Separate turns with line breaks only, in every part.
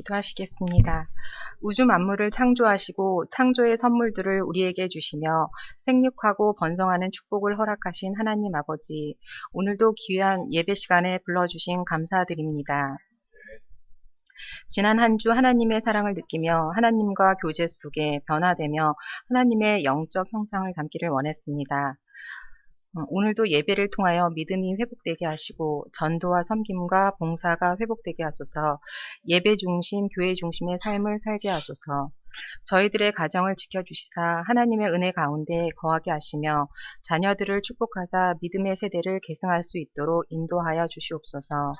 기도하시겠습니다. 우주 만물을 창조하시고 창조의 선물들을 우리에게 주시며 생육하고 번성하는 축복을 허락하신 하나님 아버지, 오늘도 귀한 예배 시간에 불러주신 감사드립니다. 지난 한 주 하나님의 사랑을 느끼며 하나님과 교제 속에 변화되며 하나님의 영적 형상을 담기를 원했습니다. 오늘도 예배를 통하여 믿음이 회복되게 하시고 전도와 섬김과 봉사가 회복되게 하소서. 예배 중심, 교회 중심의 삶을 살게 하소서. 저희들의 가정을 지켜주시사 하나님의 은혜 가운데 거하게 하시며 자녀들을 축복하사 믿음의 세대를 계승할 수 있도록 인도하여 주시옵소서.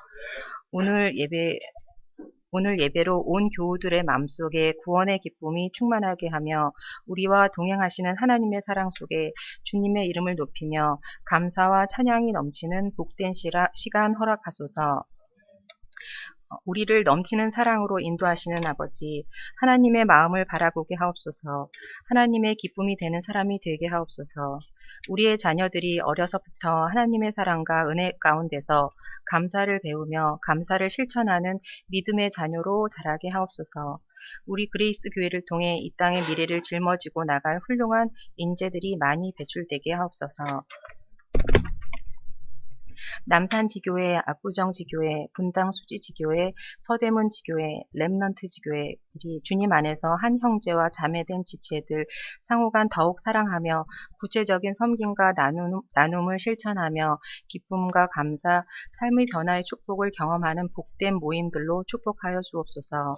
오늘 예배로 온 교우들의 마음속에 구원의 기쁨이 충만하게 하며 우리와 동행하시는 하나님의 사랑 속에 주님의 이름을 높이며 감사와 찬양이 넘치는 복된 시간 허락하소서. 우리를 넘치는 사랑으로 인도하시는 아버지, 하나님의 마음을 바라보게 하옵소서. 하나님의 기쁨이 되는 사람이 되게 하옵소서. 우리의 자녀들이 어려서부터 하나님의 사랑과 은혜 가운데서 감사를 배우며 감사를 실천하는 믿음의 자녀로 자라게 하옵소서. 우리 그레이스 교회를 통해 이 땅의 미래를 짊어지고 나갈 훌륭한 인재들이 많이 배출되게 하옵소서. 남산지교회, 압구정지교회, 분당수지지교회, 서대문지교회, 렘넌트지교회들이 주님 안에서 한 형제와 자매된 지체들 상호간 더욱 사랑하며 구체적인 섬김과 나눔을 실천하며 기쁨과 감사, 삶의 변화의 축복을 경험하는 복된 모임들로 축복하여 주옵소서.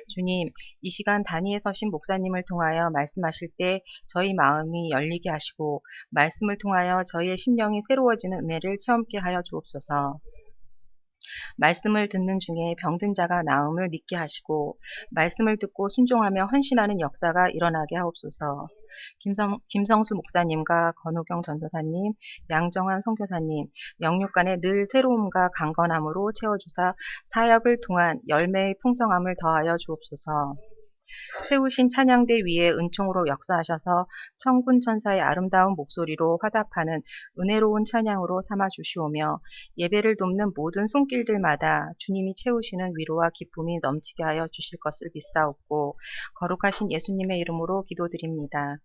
주님, 이 시간 단위에 서신 목사님을 통하여 말씀하실 때 저희 마음이 열리게 하시고 말씀을 통하여 저희의 심령이 새로워지는 은혜를 체험케 하여 주옵소서. 말씀을 듣는 중에 병든 자가 나음을 믿게 하시고 말씀을 듣고 순종하며 헌신하는 역사가 일어나게 하옵소서. 김성수 목사님과 권호경 전도사님, 양정환 선교사님, 영육간에 늘 새로움과 강건함으로 채워주사 사역을 통한 열매의 풍성함을 더하여 주옵소서. 세우신 찬양대 위에 은총으로 역사하셔서 천군 천사의 아름다운 목소리로 화답하는 은혜로운 찬양으로 삼아 주시오며 예배를 돕는 모든 손길들마다 주님이 채우시는 위로와 기쁨이 넘치게 하여 주실 것을 믿사옵고 거룩하신 예수님의 이름으로 기도드립니다.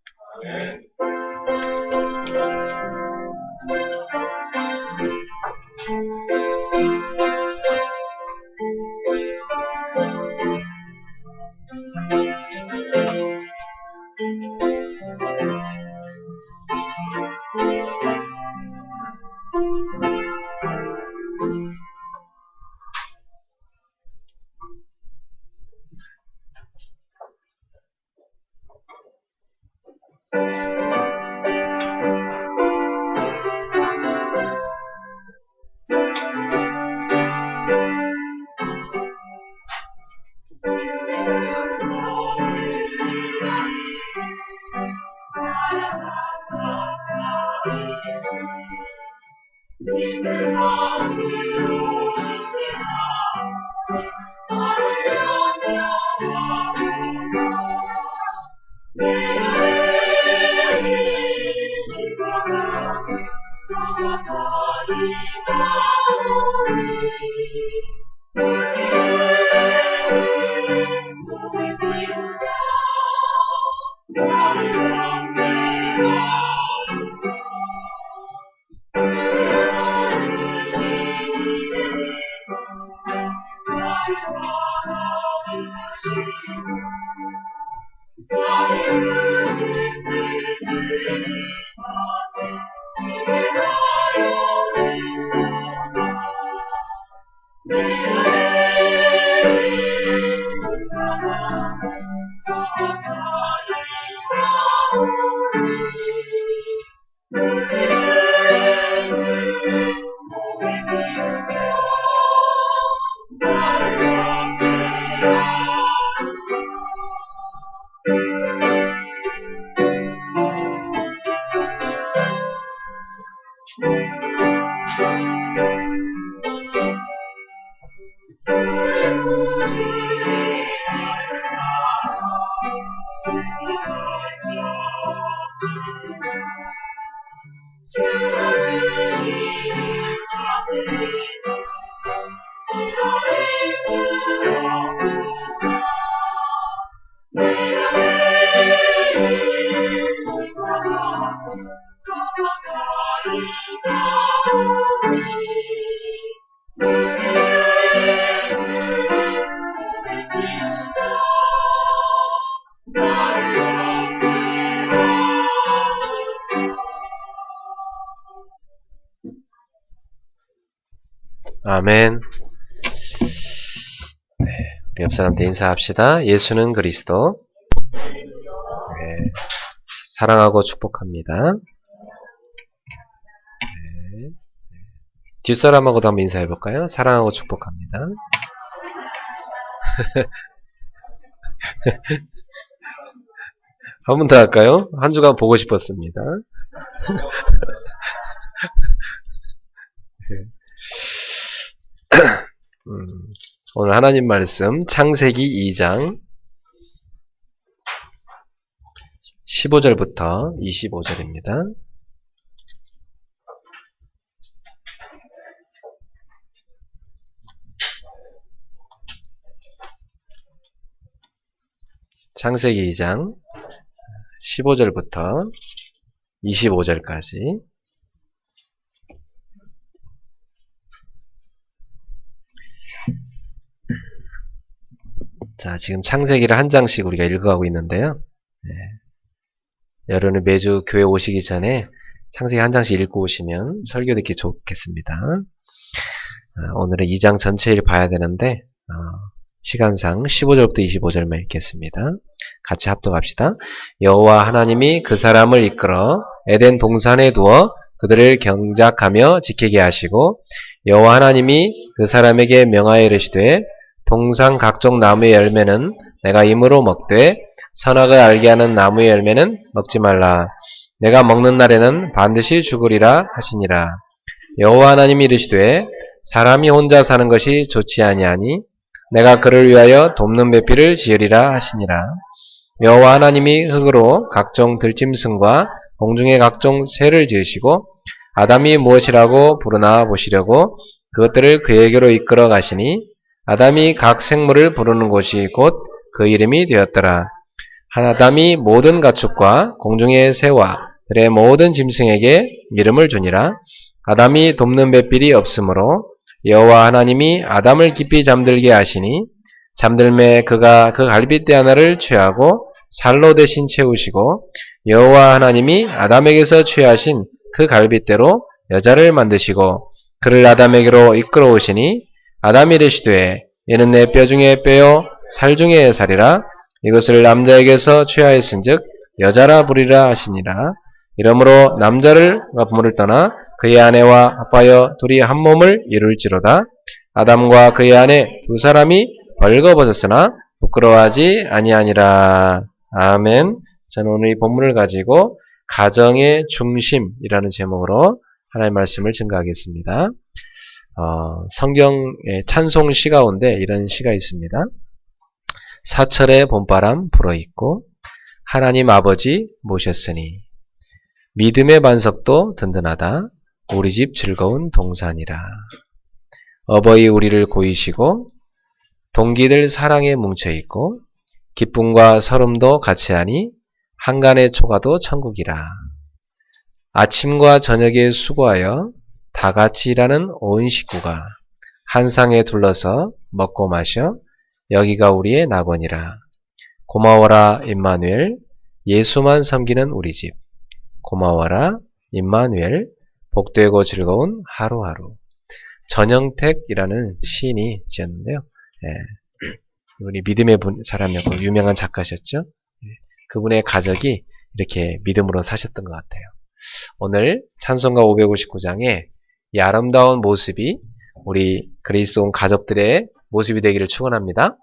아멘. 네, 우리 옆 사람한테 인사합시다. 예수는 그리스도. 네, 사랑하고 축복합니다. 네, 뒷사람하고도 한번 인사해볼까요? 사랑하고 축복합니다. 한 번 더 할까요? 한 주간 보고 싶었습니다. 오늘 하나님 말씀 창세기 2장 15절부터 25절입니다. 창세기 2장 15절부터 25절까지. 자, 지금 창세기를 한 장씩 우리가 읽어가고 있는데요. 여러분은 매주 교회 오시기 전에 창세기 한 장씩 읽고 오시면 설교 듣기 좋겠습니다. 오늘은 2장 전체를 봐야 되는데 시간상 15절부터 25절만 읽겠습니다. 같이 합독합시다. 여호와 하나님이 그 사람을 이끌어 에덴 동산에 두어 그들을 경작하며 지키게 하시고 여호와 하나님이 그 사람에게 명하여 이르시되 동산 각종 나무의 열매는 내가 임으로 먹되 선악을 알게 하는 나무의 열매는 먹지 말라. 내가 먹는 날에는 반드시 죽으리라 하시니라. 여호와 하나님이 이르시되 사람이 혼자 사는 것이 좋지 아니하니 내가 그를 위하여 돕는 배필을 지으리라 하시니라. 여호와 하나님이 흙으로 각종 들짐승과 공중의 각종 새를 지으시고 아담이 무엇이라고 부르나 보시려고 그것들을 그에게로 이끌어 가시니 아담이 각 생물을 부르는 곳이 곧 그 이름이 되었더라. 아담이 모든 가축과 공중의 새와 들의 모든 짐승에게 이름을 주니라. 아담이 돕는 배필이 없으므로 여호와 하나님이 아담을 깊이 잠들게 하시니 잠들매 그가 그 갈빗대 하나를 취하고 살로 대신 채우시고 여호와 하나님이 아담에게서 취하신 그 갈빗대로 여자를 만드시고 그를 아담에게로 이끌어 오시니 아담이 이르시되 이는 내 뼈 중에 뼈요 살 중에 살이라. 이것을 남자에게서 취하였은즉 여자라 부리라 하시니라. 이러므로 남자를 부모를 떠나 그의 아내와 합하여 둘이 한 몸을 이룰지로다. 아담과 그의 아내 두 사람이 벌거벗었으나 부끄러워하지 아니하니라. 아멘. 저는 오늘 이 본문을 가지고 가정의 중심이라는 제목으로 하나님의 말씀을 증거하겠습니다. 성경의 찬송 시 가운데 이런 시가 있습니다. 사철의 봄바람 불어있고 하나님 아버지 모셨으니 믿음의 반석도 든든하다. 우리 집 즐거운 동산이라. 어버이 우리를 고이시고 동기들 사랑에 뭉쳐있고 기쁨과 서름도 같이 하니 한간의 초가도 천국이라. 아침과 저녁에 수고하여 다같이 일하는 온 식구가 한 상에 둘러서 먹고 마셔 여기가 우리의 낙원이라. 고마워라 임마누엘 예수만 섬기는 우리 집. 고마워라 임마누엘 복되고 즐거운 하루하루. 전영택이라는 시인이 지었는데요. 우리 믿음의 사람이었고 유명한 작가셨죠. 그분의 가족이 이렇게 믿음으로 사셨던 것 같아요. 오늘 찬송가 559장에 이 아름다운 모습이 우리 그리스도 온 가족들의 모습이 되기를 축원합니다.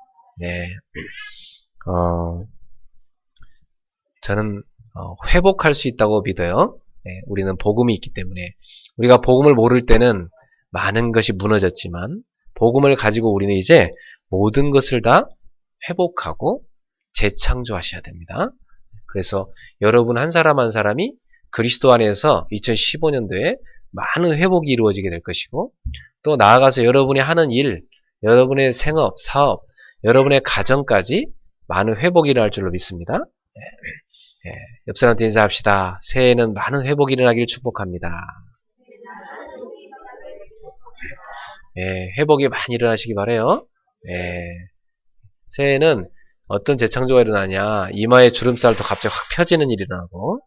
저는 회복할 수 있다고 믿어요. 우리는 복음이 있기 때문에. 우리가 복음을 모를 때는 많은 것이 무너졌지만 복음을 가지고 우리는 이제 모든 것을 다 회복하고 재창조하셔야 됩니다. 그래서 여러분 한 사람 한 사람이 그리스도 안에서 2015년도에 많은 회복이 이루어지게 될 것이고 또 나아가서 여러분이 하는 일, 여러분의 생업, 사업, 여러분의 가정까지 많은 회복이 일어날 줄로 믿습니다. 옆 사람한테 인사합시다. 새해에는 많은 회복이 일어나기를 축복합니다. 회복이 많이 일어나시기 바라요. 새해에는 어떤 재창조가 일어나냐, 이마에 주름살도 갑자기 확 펴지는 일이 일어나고,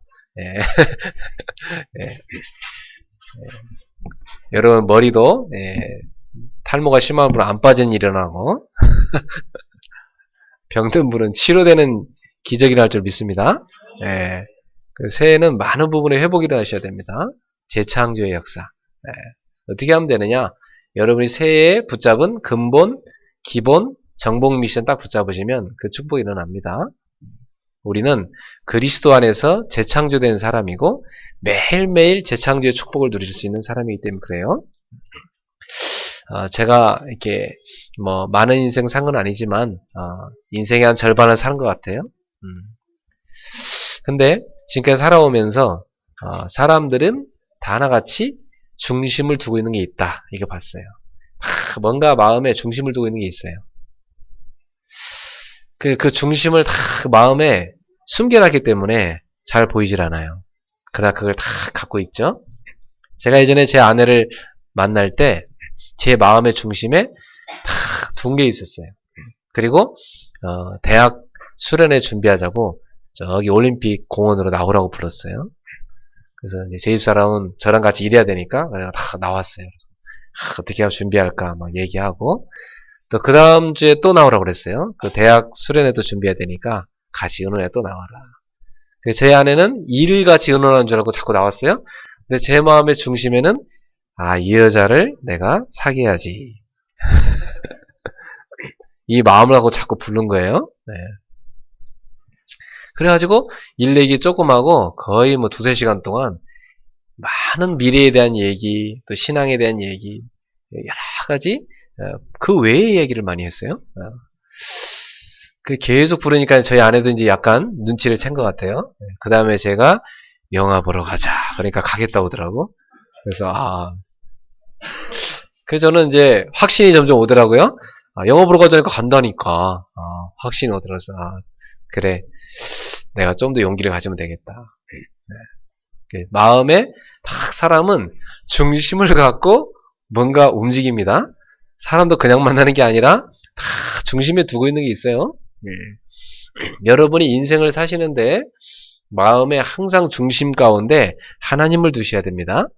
여러분 머리도 탈모가 심한 분은 안 빠진 일어나고, 병든 분은 치료되는 기적이 날 줄 믿습니다. 예. 그 새해는 많은 부분에 회복이 일어나셔야 됩니다. 재창조의 역사. 예. 어떻게 하면 되느냐? 여러분이 새해에 붙잡은 근본, 기본, 정복 미션 딱 붙잡으시면 그 축복이 일어납니다. 우리는 그리스도 안에서 재창조된 사람이고 매일매일 재창조의 축복을 누릴 수 있는 사람이기 때문에 그래요. 제가 이렇게 뭐 많은 인생 산 건 아니지만 인생의 한 절반을 사는 것 같아요. 근데 지금까지 살아오면서 사람들은 다 하나같이 중심을 두고 있는 게 있다. 이거 봤어요. 뭔가 마음에 중심을 두고 있는 게 있어요. 그 중심을 다 마음에 숨겨놨기 때문에 잘 보이질 않아요. 그러나 그걸 다 갖고 있죠. 제가 예전에 제 아내를 만날 때 제 마음의 중심에 다 둔 게 있었어요. 그리고 대학 수련회 준비하자고 저기 올림픽 공원으로 나오라고 불렀어요. 그래서 이제 제 집사람은 저랑 같이 일해야 되니까 다 나왔어요. 어떻게 하면 준비할까 막 얘기하고 또 그 다음 주에 또 나오라고 그랬어요. 그 대학 수련회도 준비해야 되니까 같이 의논회 또 나와라. 제 아내는 일을 같이 의논하는 줄 알고 자꾸 나왔어요. 근데 제 마음의 중심에는 이 여자를 내가 사귀어야지. 이 마음을 하고 자꾸 부른 거예요. 네. 그래가지고 일 얘기 조금 하고 거의 뭐 2-3시간 동안 많은 미래에 대한 얘기, 또 신앙에 대한 얘기, 여러 가지 그 외의 얘기를 많이 했어요. 그 계속 부르니까 저희 아내도 이제 약간 눈치를 챈 것 같아요. 그 다음에 제가 영화 보러 가자. 그러니까 가겠다고 하더라고. 그래서 그래서 저는 이제 확신이 점점 오더라고요. 영화 보러 가자니까 간다니까. 확신이 오더라서 그래. 내가 좀 더 용기를 가지면 되겠다. 마음에 딱 사람은 중심을 갖고 뭔가 움직입니다. 사람도 그냥 만나는 게 아니라 다 중심에 두고 있는 게 있어요. 여러분이 인생을 사시는데 마음에 항상 중심 가운데 하나님을 두셔야 됩니다.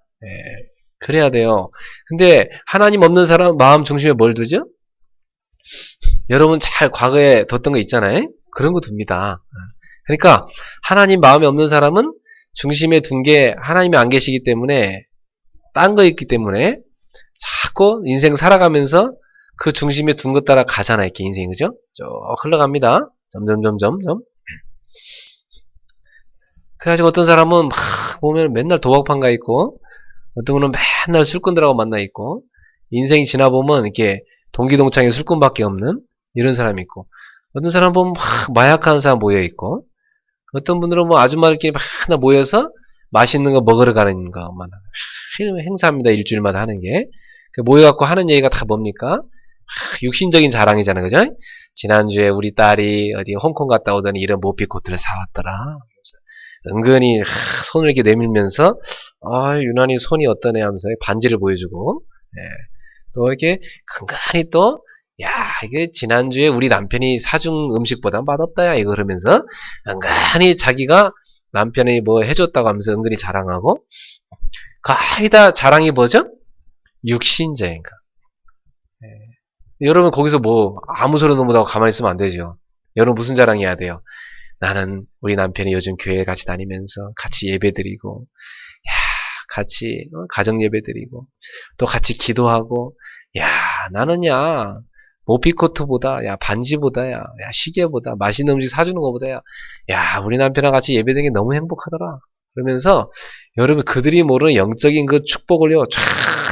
그래야 돼요. 근데 하나님 없는 사람 마음 중심에 뭘 두죠? 여러분 잘 과거에 뒀던 거 있잖아요. 그런 거 둡니다. 그러니까 하나님 마음에 없는 사람은 중심에 둔 게 하나님이 안 계시기 때문에 딴 거 있기 때문에 자꾸 인생 살아가면서 그 중심에 둔 것 따라 가잖아요. 이렇게 인생이 그죠? 쭉 흘러갑니다. 점점. 그래가지고 어떤 사람은 막 보면 맨날 도박판 가 있고 어떤 분은 맨날 술꾼들하고 만나 있고 인생이 지나보면 이렇게 동기동창에 술꾼밖에 없는 이런 사람이 있고 어떤 사람 보면 막 마약하는 사람 모여 있고 어떤 분들은 뭐 아줌마들끼리 막 하나 모여서 맛있는 거 먹으러 가는 것만 행사합니다. 일주일마다 하는 게 모여갖고 하는 얘기가 다 뭡니까? 육신적인 자랑이잖아요. 그죠? 지난주에 우리 딸이 어디 홍콩 갔다 오더니 이런 모피 코트를 사왔더라. 은근히 손을 이렇게 내밀면서 유난히 손이 어떠네 하면서 반지를 보여주고 또 이렇게 근근히 또 이게 지난주에 우리 남편이 사준 음식보다 맛없다, 이거 그러면서, 은근히 자기가 남편이 뭐 해줬다고 하면서 은근히 자랑하고, 거의 다 자랑이 뭐죠? 육신자인가. 여러분, 거기서 뭐, 아무 소리도 못하고 가만히 있으면 안 되죠. 여러분, 무슨 자랑해야 돼요? 나는 우리 남편이 요즘 교회 같이 다니면서 같이 예배 드리고, 같이, 가정 예배 드리고, 또 같이 기도하고, 나는야, 모피코트보다, 반지보다, 시계보다, 맛있는 음식 사주는 것보다, 우리 남편이랑 같이 예배드리는 게 너무 행복하더라. 그러면서, 여러분, 그들이 모르는 영적인 그 축복을요, 쫙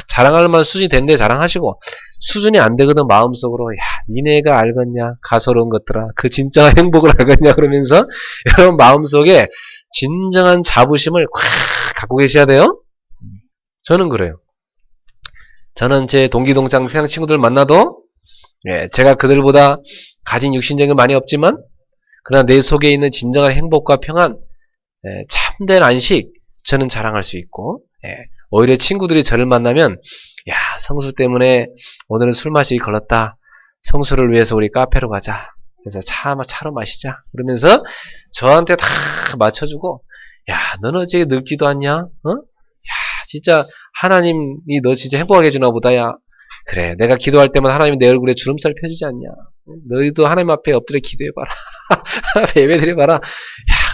자랑할 만한 수준이 된데 자랑하시고, 수준이 안 되거든, 마음속으로, 니네가 알겠냐? 가소로운 것들아. 그 진정한 행복을 알겠냐? 그러면서, 여러분 마음속에 진정한 자부심을 콱 갖고 계셔야 돼요? 저는 그래요. 저는 제 동기동창 세상 친구들 만나도, 제가 그들보다 가진 육신적인 많이 없지만 그러나 내 속에 있는 진정한 행복과 평안, 참된 안식 저는 자랑할 수 있고 오히려 친구들이 저를 만나면 성수 때문에 오늘은 술 마시기 걸렸다. 성수를 위해서 우리 카페로 가자. 그래서 차로 마시자. 그러면서 저한테 다 맞춰주고 너는 어째 늙지도 않냐? 진짜 하나님이 너 진짜 행복하게 해주나 보다. 그래, 내가 기도할 때마다 하나님이 내 얼굴에 주름살 펴주지 않냐. 너희도 하나님 앞에 엎드려 기도해봐라. 하나님 앞에 예배드려봐라. 야,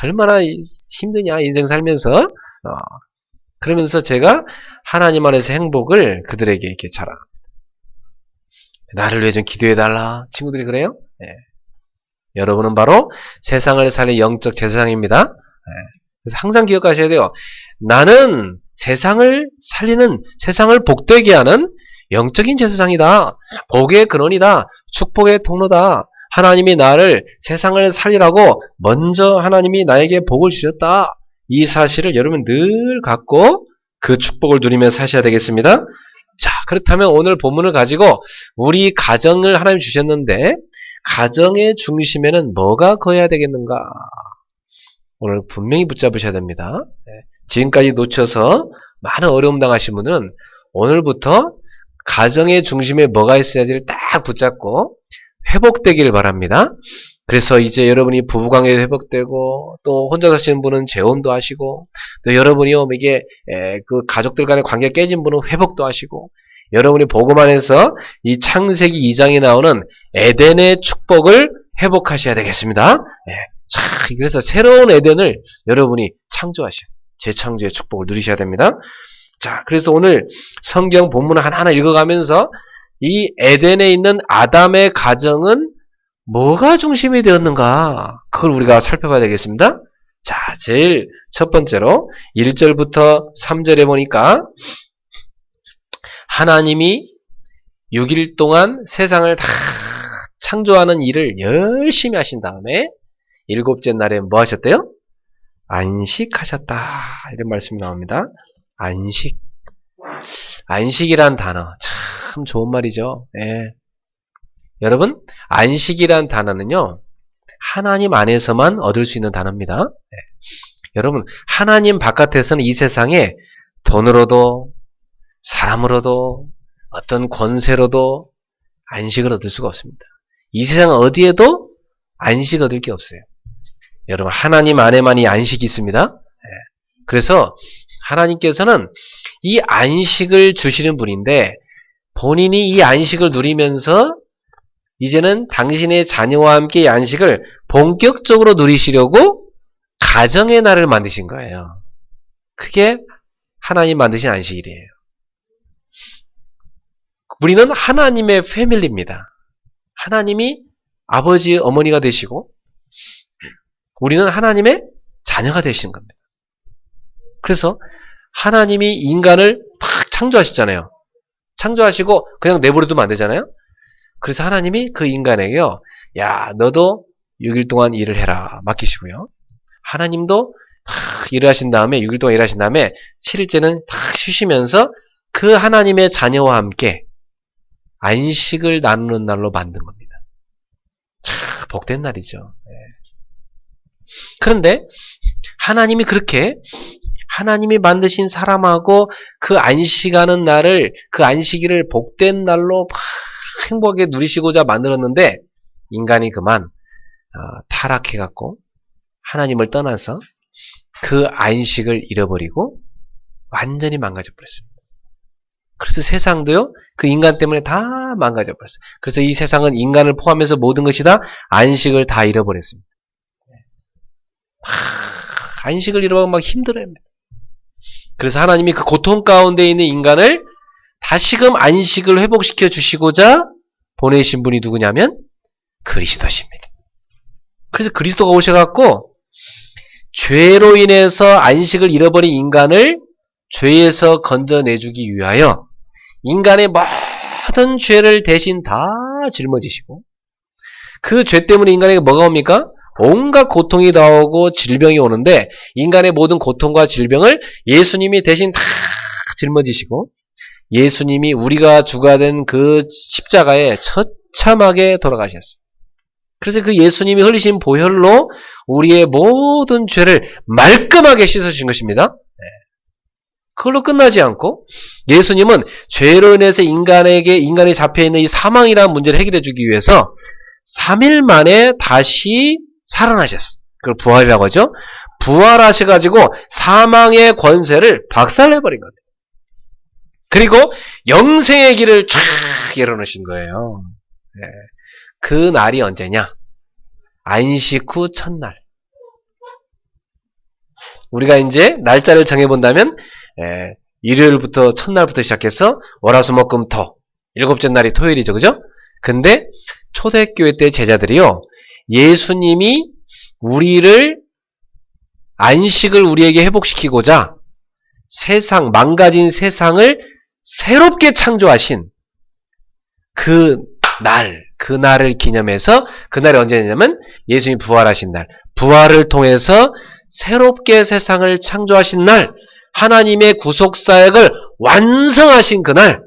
얼마나 힘드냐, 인생 살면서. 그러면서 제가 하나님 안에서 행복을 그들에게 이렇게 자랑합니다. 나를 위해 좀 기도해달라. 친구들이 그래요? 네. 여러분은 바로 세상을 살린 영적 제사장입니다. 네. 그래서 항상 기억하셔야 돼요. 나는 세상을 살리는, 세상을 복되게 하는 영적인 제사장이다. 복의 근원이다. 축복의 통로다. 하나님이 나를 세상을 살리라고 먼저 하나님이 나에게 복을 주셨다. 이 사실을 여러분 늘 갖고 그 축복을 누리며 사셔야 되겠습니다. 자, 그렇다면 오늘 본문을 가지고 우리 가정을 하나님 주셨는데 가정의 중심에는 뭐가 거해야 되겠는가? 오늘 분명히 붙잡으셔야 됩니다. 지금까지 놓쳐서 많은 어려움 당하신 분은 오늘부터 가정의 중심에 뭐가 있어야지를 딱 붙잡고 회복되기를 바랍니다. 그래서 이제 여러분이 부부관계도 회복되고 또 혼자 사시는 분은 재혼도 하시고 또 여러분이요 이게 그 가족들 간의 관계가 깨진 분은 회복도 하시고 여러분이 복음 안에서 이 창세기 2장에 나오는 에덴의 축복을 회복하셔야 되겠습니다. 자, 그래서 새로운 에덴을 여러분이 창조하셔야 돼요. 재창조의 축복을 누리셔야 됩니다. 자, 그래서 오늘 성경 본문을 하나하나 읽어가면서 이 에덴에 있는 아담의 가정은 뭐가 중심이 되었는가? 그걸 우리가 살펴봐야 되겠습니다. 자, 제일 첫 번째로 1절부터 3절에 보니까 하나님이 6일 동안 세상을 다 창조하는 일을 열심히 하신 다음에 일곱째 날에 뭐 하셨대요? 안식하셨다. 이런 말씀이 나옵니다. 안식. 안식이란 단어. 참 좋은 말이죠. 예. 여러분, 안식이란 단어는요, 하나님 안에서만 얻을 수 있는 단어입니다. 예. 여러분, 하나님 바깥에서는 이 세상에 돈으로도, 사람으로도, 어떤 권세로도 안식을 얻을 수가 없습니다. 이 세상 어디에도 안식 얻을 게 없어요. 여러분, 하나님 안에만이 안식이 있습니다. 예. 그래서 하나님께서는 이 안식을 주시는 분인데 본인이 이 안식을 누리면서 이제는 당신의 자녀와 함께 이 안식을 본격적으로 누리시려고 가정의 날을 만드신 거예요. 그게 하나님 만드신 안식일이에요. 우리는 하나님의 패밀리입니다. 하나님이 아버지, 어머니가 되시고 우리는 하나님의 자녀가 되시는 겁니다. 그래서 하나님이 인간을 막 창조하셨잖아요. 창조하시고 그냥 내버려두면 안 되잖아요. 그래서 하나님이 그 인간에게요, 야, 너도 6일 동안 일을 해라 맡기시고요. 하나님도 막 일을 하신 다음에 6일 동안 일하신 다음에 7일째는 딱 쉬시면서 그 하나님의 자녀와 함께 안식을 나누는 날로 만든 겁니다. 참 복된 날이죠. 네. 그런데 하나님이 그렇게 하나님이 만드신 사람하고 그 안식하는 날을, 그 안식일을 복된 날로 막 행복하게 누리시고자 만들었는데 인간이 그만 타락해갖고 하나님을 떠나서 그 안식을 잃어버리고 완전히 망가져버렸습니다. 그래서 세상도요, 그 인간 때문에 다 망가져버렸어요. 그래서 이 세상은 인간을 포함해서 모든 것이 다 안식을 다 잃어버렸습니다. 안식을 잃어버리면 막 힘들어합니다. 그래서 하나님이 그 고통 가운데 있는 인간을 다시금 안식을 회복시켜 주시고자 보내신 분이 누구냐면 그리스도십니다. 그래서 그리스도가 오셔갖고 죄로 인해서 안식을 잃어버린 인간을 죄에서 건져내주기 위하여 인간의 모든 죄를 대신 다 짊어지시고 그 죄 때문에 인간에게 뭐가 옵니까? 온갖 고통이 나오고 질병이 오는데 인간의 모든 고통과 질병을 예수님이 대신 다 짊어지시고 예수님이 우리가 주가 된 그 십자가에 처참하게 돌아가셨어요. 그래서 그 예수님이 흘리신 보혈로 우리의 모든 죄를 말끔하게 씻어주신 것입니다. 그걸로 끝나지 않고 예수님은 죄로 인해서 인간이 잡혀있는 이 사망이라는 문제를 해결해 주기 위해서 3일 만에 다시 살아나셨어요. 그걸 부활이라고 하죠. 부활하셔가지고 사망의 권세를 박살내버린 겁니다. 그리고 영생의 길을 쫙 열어놓으신 거예요. 예. 그 날이 언제냐? 안식 후 첫날. 우리가 이제 날짜를 정해본다면 일요일부터 첫날부터 시작해서 월화수목금토 7째 날이 토요일이죠. 그죠? 근데 초대교회 때 제자들이요, 예수님이 안식을 우리에게 회복시키고자 망가진 세상을 새롭게 창조하신 그날을 기념해서, 그날이 언제냐면 예수님이 부활하신 날, 부활을 통해서 새롭게 세상을 창조하신 날, 하나님의 구속사역을 완성하신 그날,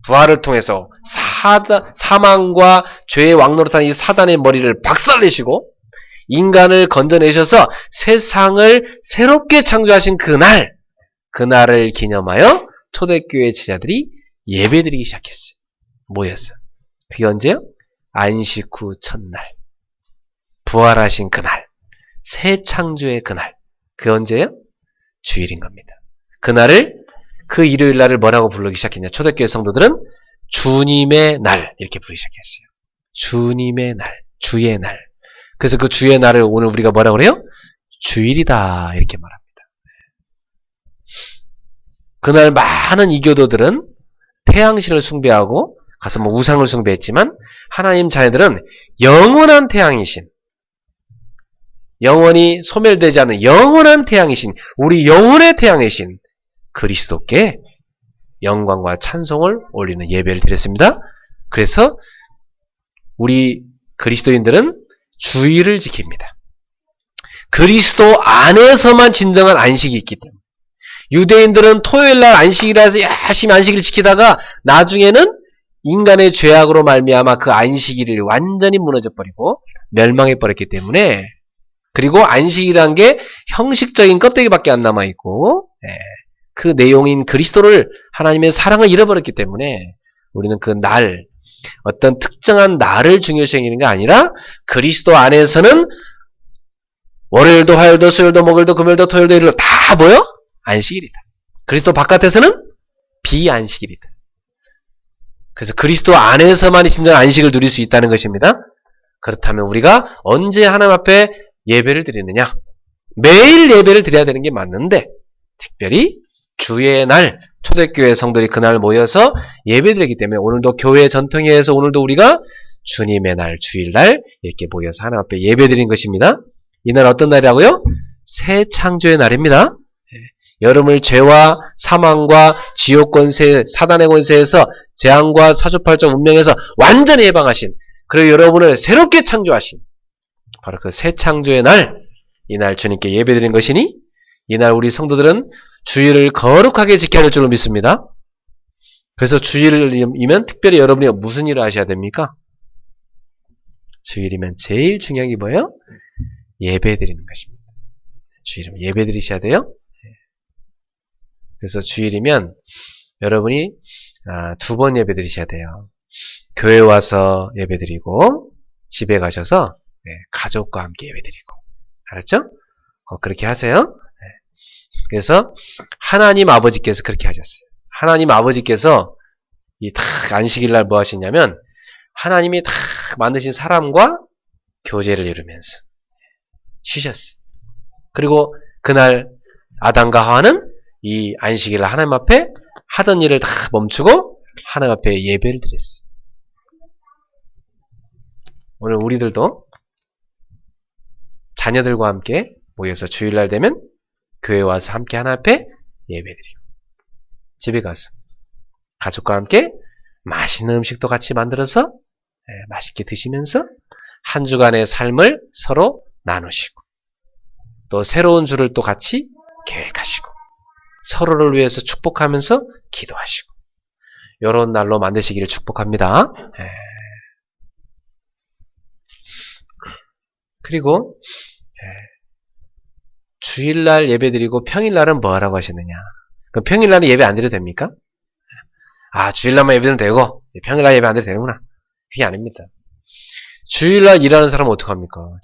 부활을 통해서 사망과 죄의 왕노릇한 이 사단의 머리를 박살내시고 인간을 건져내셔서 세상을 새롭게 창조하신 그날을 기념하여 초대교회 제자들이 예배드리기 시작했어요. 모였어요. 그게 언제요? 안식 후 첫날. 부활하신 그날. 새 창조의 그날. 그게 언제요? 주일인 겁니다. 그 일요일 날을 뭐라고 부르기 시작했냐? 초대교회 성도들은 주님의 날 이렇게 부르기 시작했어요. 주님의 날, 주의 날. 그래서 그 주의 날을 오늘 우리가 뭐라고 그래요? 주일이다 이렇게 말합니다. 그날 많은 이교도들은 태양신을 숭배하고 가서 우상을 숭배했지만, 하나님 자녀들은 영원한 태양이신, 영원히 소멸되지 않는 영원한 태양이신, 우리 영혼의 태양이신 그리스도께 영광과 찬송을 올리는 예배를 드렸습니다. 그래서 우리 그리스도인들은 주일을 지킵니다. 그리스도 안에서만 진정한 안식이 있기 때문에. 유대인들은 토요일날 안식이라서 열심히 안식일을 지키다가 나중에는 인간의 죄악으로 말미암아 그 안식일을 완전히 무너져버리고 멸망해버렸기 때문에, 그리고 안식이란 게 형식적인 껍데기밖에 안 남아있고 그 내용인 그리스도를, 하나님의 사랑을 잃어버렸기 때문에 우리는 그 날, 어떤 특정한 날을 중요시 여기는 게 아니라 그리스도 안에서는 월요일도 화요일도 수요일도 목요일도 금요일도 토요일도 일요일도 다 뭐요? 안식일이다. 그리스도 바깥에서는 비안식일이다. 그래서 그리스도 안에서만이 진정한 안식을 누릴 수 있다는 것입니다. 그렇다면 우리가 언제 하나님 앞에 예배를 드리느냐? 매일 예배를 드려야 되는 게 맞는데, 특별히 주의 날, 초대교회 성도들이 그날 모여서 예배드리기 때문에 오늘도 교회 전통에 의해서 오늘도 우리가 주님의 날, 주일날 이렇게 모여서 하나님 앞에 예배드린 것입니다. 이날 어떤 날이라고요? 새 창조의 날입니다. 여러분을 죄와 사망과 지옥 권세, 사단의 권세에서 재앙과 사주팔자 운명에서 완전히 해방하신, 그리고 여러분을 새롭게 창조하신 바로 그 새 창조의 날, 이날 주님께 예배드린 것이니 이날 우리 성도들은 주일을 거룩하게 지켜야 할 줄로 믿습니다. 그래서 주일이면 특별히 여러분이 무슨 일을 하셔야 됩니까? 주일이면 제일 중요한 게 뭐예요? 예배드리는 것입니다. 주일이면 예배드리셔야 돼요. 그래서 주일이면 여러분이 2번 예배드리셔야 돼요. 교회 와서 예배드리고 집에 가셔서 가족과 함께 예배드리고. 알았죠? 그렇게 하세요. 그래서 하나님 아버지께서 그렇게 하셨어요. 하나님 아버지께서 이 딱 안식일날 뭐 하시냐면 하나님이 딱 만드신 사람과 교제를 이루면서 쉬셨어요. 그리고 그날 아담과 하와는 이 안식일날 하나님 앞에 하던 일을 다 멈추고 하나님 앞에 예배를 드렸어요. 오늘 우리들도 자녀들과 함께 모여서 주일날 되면 교회 와서 함께 하나님 앞에 예배드리고, 집에 가서 가족과 함께 맛있는 음식도 같이 만들어서 맛있게 드시면서 한 주간의 삶을 서로 나누시고, 또 새로운 주를 또 같이 계획하시고, 서로를 위해서 축복하면서 기도하시고, 이런 날로 만드시기를 축복합니다. 그리고 주일날 예배드리고 평일날은 뭐 하라고 하셨느냐? 그럼 평일날은 예배 안 드려도 됩니까? 주일날만 예배드리면 되고 평일날 예배 안 드려도 되는구나. 그게 아닙니다. 주일날 일하는 사람은 어떡합니까?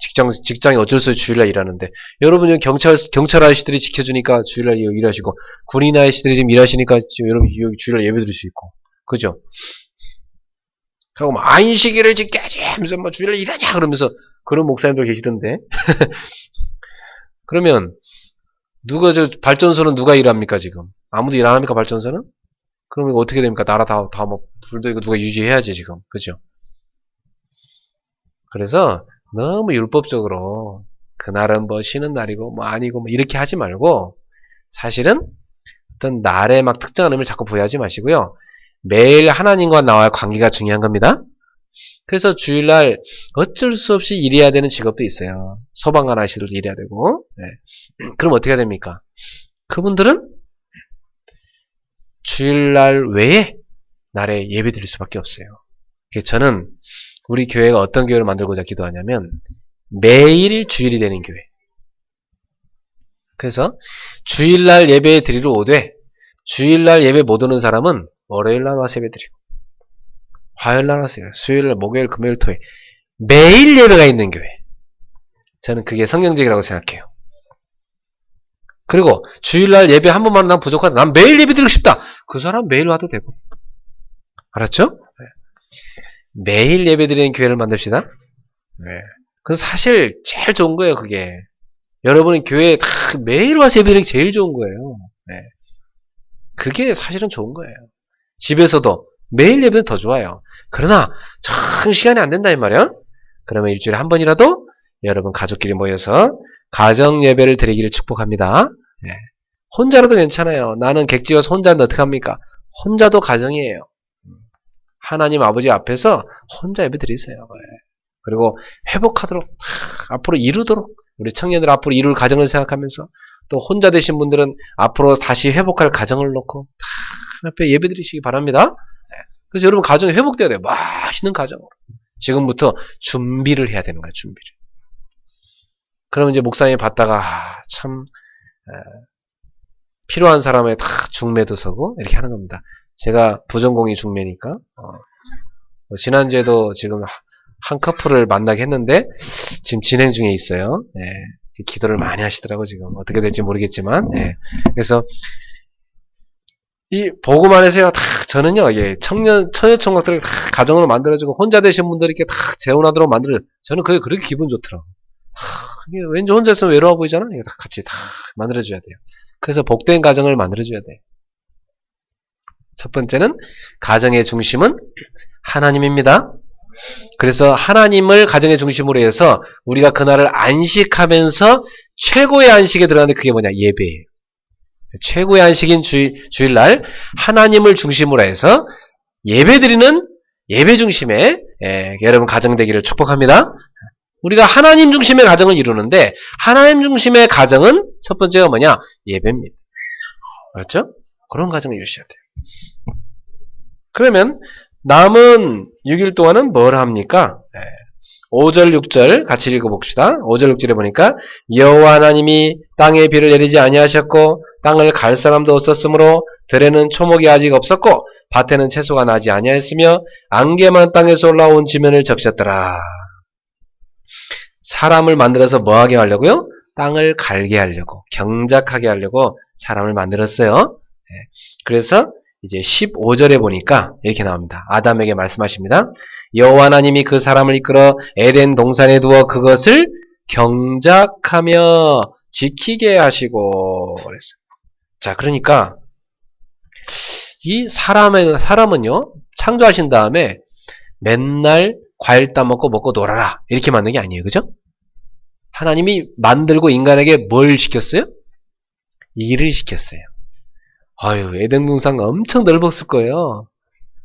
직장이 어쩔 수 없이 주일날 일하는데, 여러분, 경찰 아저씨들이 지켜주니까 주일날 일하시고, 군인 아저씨들이 지금 일하시니까 여러분, 여기 주일날 예배 드릴 수 있고. 그죠? 하고, 뭐, 안식일을 지켜야지! 하면서, 뭐, 주일날 일하냐! 그러면서, 그런 목사님들 계시던데. 그러면, 발전소는 누가 일합니까, 지금? 아무도 일 안 합니까, 발전소는? 그러면 어떻게 됩니까? 나라 다 뭐, 불도 이거 누가 유지해야지, 지금. 그죠? 그래서 너무 율법적으로 그날은 뭐 쉬는 날이고 뭐 아니고 뭐 이렇게 하지 말고 사실은 어떤 날에 막 특정한 의미를 자꾸 부여하지 마시고요. 매일 하나님과 나와의 관계가 중요한 겁니다. 그래서 주일날 어쩔 수 없이 일해야 되는 직업도 있어요. 소방관 아저씨들도 일해야 되고. 네. 그럼 어떻게 해야 됩니까? 그분들은 주일날 외에 날에 예배 드릴 수밖에 없어요. 저는 우리 교회가 어떤 교회를 만들고자 기도하냐면 매일 주일이 되는 교회. 그래서 주일날 예배 드리러 오되 주일날 예배 못 오는 사람은 월요일날 와서 예배 드리고 화요일날 와서 수요일날 목요일 금요일 토요일 매일 예배가 있는 교회. 저는 그게 성경적이라고 생각해요. 그리고 주일날 예배 한 번만 난 부족하다. 난 매일 예배 드리고 싶다. 그 사람 매일 와도 되고. 알았죠? 매일 예배드리는 교회를 만듭시다. 네. 그래서 사실 제일 좋은 거예요, 그게. 여러분이 교회에 다 매일 와서 예배드리는 게 제일 좋은 거예요. 네. 그게 사실은 좋은 거예요. 집에서도 매일 예배는 더 좋아요. 그러나 참 시간이 안 된다 이 말이야. 그러면 일주일에 한 번이라도 여러분 가족끼리 모여서 가정 예배를 드리기를 축복합니다. 네. 혼자라도 괜찮아요. 나는 객지여서 혼자인데 어떡합니까? 혼자도 가정이에요. 하나님 아버지 앞에서 혼자 예배 드리세요. 그리고 회복하도록 앞으로 이루도록 우리 청년들 앞으로 이룰 가정을 생각하면서 또 혼자 되신 분들은 앞으로 다시 회복할 가정을 놓고 다 앞에 예배 드리시기 바랍니다. 그래서 여러분 가정이 회복돼야 돼요. 맛있는 가정으로. 지금부터 준비를 해야 되는 거예요. 준비를. 그러면 이제 목사님이 봤다가 참 필요한 사람에 다 중매도 서고 이렇게 하는 겁니다. 제가 부전공이 중매니까 지난주에도 지금 한 커플을 만나게 했는데 지금 진행 중에 있어요. 네, 기도를 많이 하시더라고 지금 어떻게 될지 모르겠지만 그래서 이 복음 안에서요 다 저는요 이게 처녀총각들을 다 가정으로 만들어주고 혼자 되신 분들 이렇게 다 재혼하도록 만들어 저는 그게 그렇게 기분 좋더라고. 왠지 혼자 있으면 외로워 보이잖아. 이거 다 같이 다 만들어줘야 돼요. 그래서 복된 가정을 만들어줘야 돼. 첫 번째는 가정의 중심은 하나님입니다. 그래서 하나님을 가정의 중심으로 해서 우리가 그날을 안식하면서 최고의 안식에 들어가는데 그게 뭐냐? 예배예요. 최고의 안식인 주일날 하나님을 중심으로 해서 예배드리는 예배 중심의 여러분 가정 되기를 축복합니다. 우리가 하나님 중심의 가정을 이루는데 하나님 중심의 가정은 첫 번째가 뭐냐? 예배입니다. 그렇죠? 그런 가정을 이루셔야 돼요. 그러면 남은 6일 동안은 뭘 합니까? 5절 6절 같이 읽어봅시다. 5절 6절에 보니까 여호와 하나님이 땅에 비를 내리지 아니하셨고 땅을 갈 사람도 없었으므로 들에는 초목이 아직 없었고 밭에는 채소가 나지 아니하였으며 안개만 땅에서 올라온 지면을 적셨더라. 사람을 만들어서 뭐하게 하려고요? 땅을 갈게 하려고 경작하게 하려고 사람을 만들었어요. 그래서 이제 15절에 보니까 이렇게 나옵니다. 아담에게 말씀하십니다. 여호와 하나님이 그 사람을 이끌어 에덴 동산에 두어 그것을 경작하며 지키게 하시고 그랬어요. 자, 그러니까 이 사람은요 창조하신 다음에 맨날 과일 따먹고 먹고 놀아라 이렇게 만든 게 아니에요. 그죠? 하나님이 만들고 인간에게 뭘 시켰어요? 일을 시켰어요. 아유, 에덴 동산 엄청 넓었을 거예요.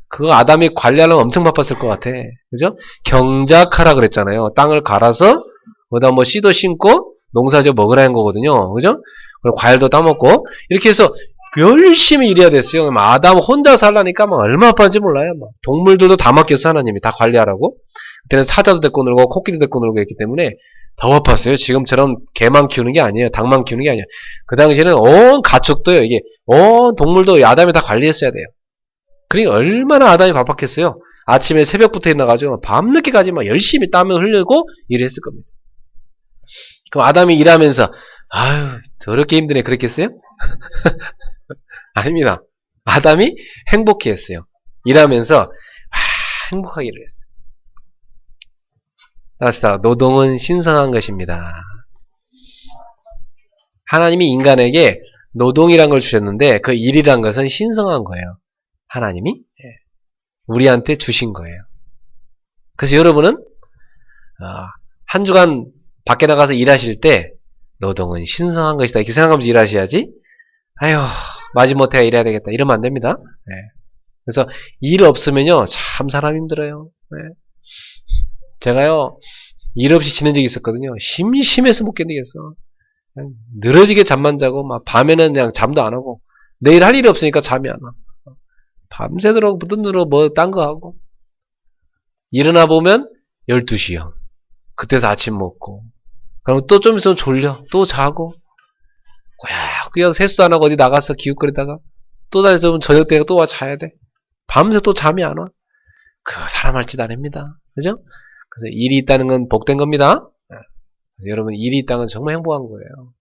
그거 아담이 관리하려면 엄청 바빴을 것 같아. 그죠? 경작하라 그랬잖아요. 땅을 갈아서, 거기다 뭐 씨도 심고, 농사지어 먹으라는 거거든요. 그죠? 그리고 과일도 따먹고, 이렇게 해서 열심히 일해야 됐어요. 아담 혼자 살라니까 막 얼마나 바쁜지 몰라요. 막 동물들도 다 맡겼어, 하나님이. 다 관리하라고. 그때는 사자도 데리고 놀고, 코끼리도 데리고 놀고 했기 때문에 더 바빴어요. 지금처럼 개만 키우는 게 아니에요. 닭만 키우는 게 아니에요. 그 당시에는 온 가축도요. 이게 온 동물도 아담이 다 관리했어야 돼요. 그러니까 얼마나 아담이 바빴겠어요. 아침에 새벽부터 일어나가지고 밤늦게까지 막 열심히 땀을 흘리고 일을 했을 겁니다. 그럼 아담이 일하면서 아유 더럽게 힘드네 그랬겠어요? 아닙니다. 아담이 행복해 했어요. 일하면서 행복하게 일을 했어요. 합시다. 노동은 신성한 것입니다. 하나님이 인간에게 노동이란 걸 주셨는데 그 일이란 것은 신성한 거예요. 하나님이 우리한테 주신 거예요. 그래서 여러분은 한 주간 밖에 나가서 일하실 때 노동은 신성한 것이다 이렇게 생각하면서 일하셔야지 아휴 마지못해 일해야 되겠다 이러면 안 됩니다. 그래서 일 없으면요 참 사람 힘들어요. 제가요 일 없이 지낸 적이 있었거든요. 심심해서 못 견디겠어. 그냥 늘어지게 잠만 자고 막 밤에는 그냥 잠도 안 하고 내일 할 일이 없으니까 잠이 안 와. 밤새도록 붙들어 뭐 딴 거 하고 일어나 보면 12시요. 그때서 아침 먹고 그럼 또 좀 있으면 졸려. 또 자고 꾸역꾸역 세수도 안 하고 어디 나가서 기웃거리다가 또 다시 좀 저녁 때가 또 와 자야 돼. 밤새 또 잠이 안 와. 그거 사람 할 짓 아닙니다. 그죠? 그래서 일이 있다는 건 복된 겁니다. 그래서 여러분 일이 있다는 건 정말 행복한 거예요.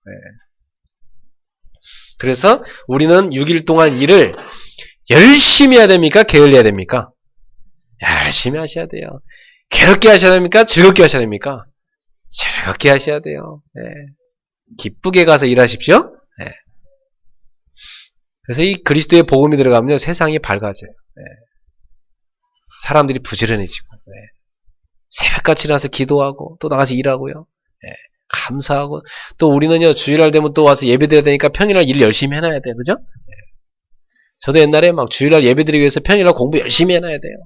그래서 우리는 6일 동안 일을 열심히 해야 됩니까? 게을리해야 됩니까? 열심히 하셔야 돼요. 괴롭게 하셔야 됩니까? 즐겁게 하셔야 됩니까? 즐겁게 하셔야 돼요. 기쁘게 가서 일하십시오. 그래서 이 그리스도의 복음이 들어가면요 세상이 밝아져요. 사람들이 부지런해지고 새벽같이 일어나서 기도하고 또 나가서 일하고요. 감사하고 또 우리는요 주일날 되면 또 와서 예배드려야 되니까 평일날 일 열심히 해놔야 돼요. 그죠? 저도 옛날에 막 주일날 예배드리기 위해서 평일날 공부 열심히 해놔야 돼요.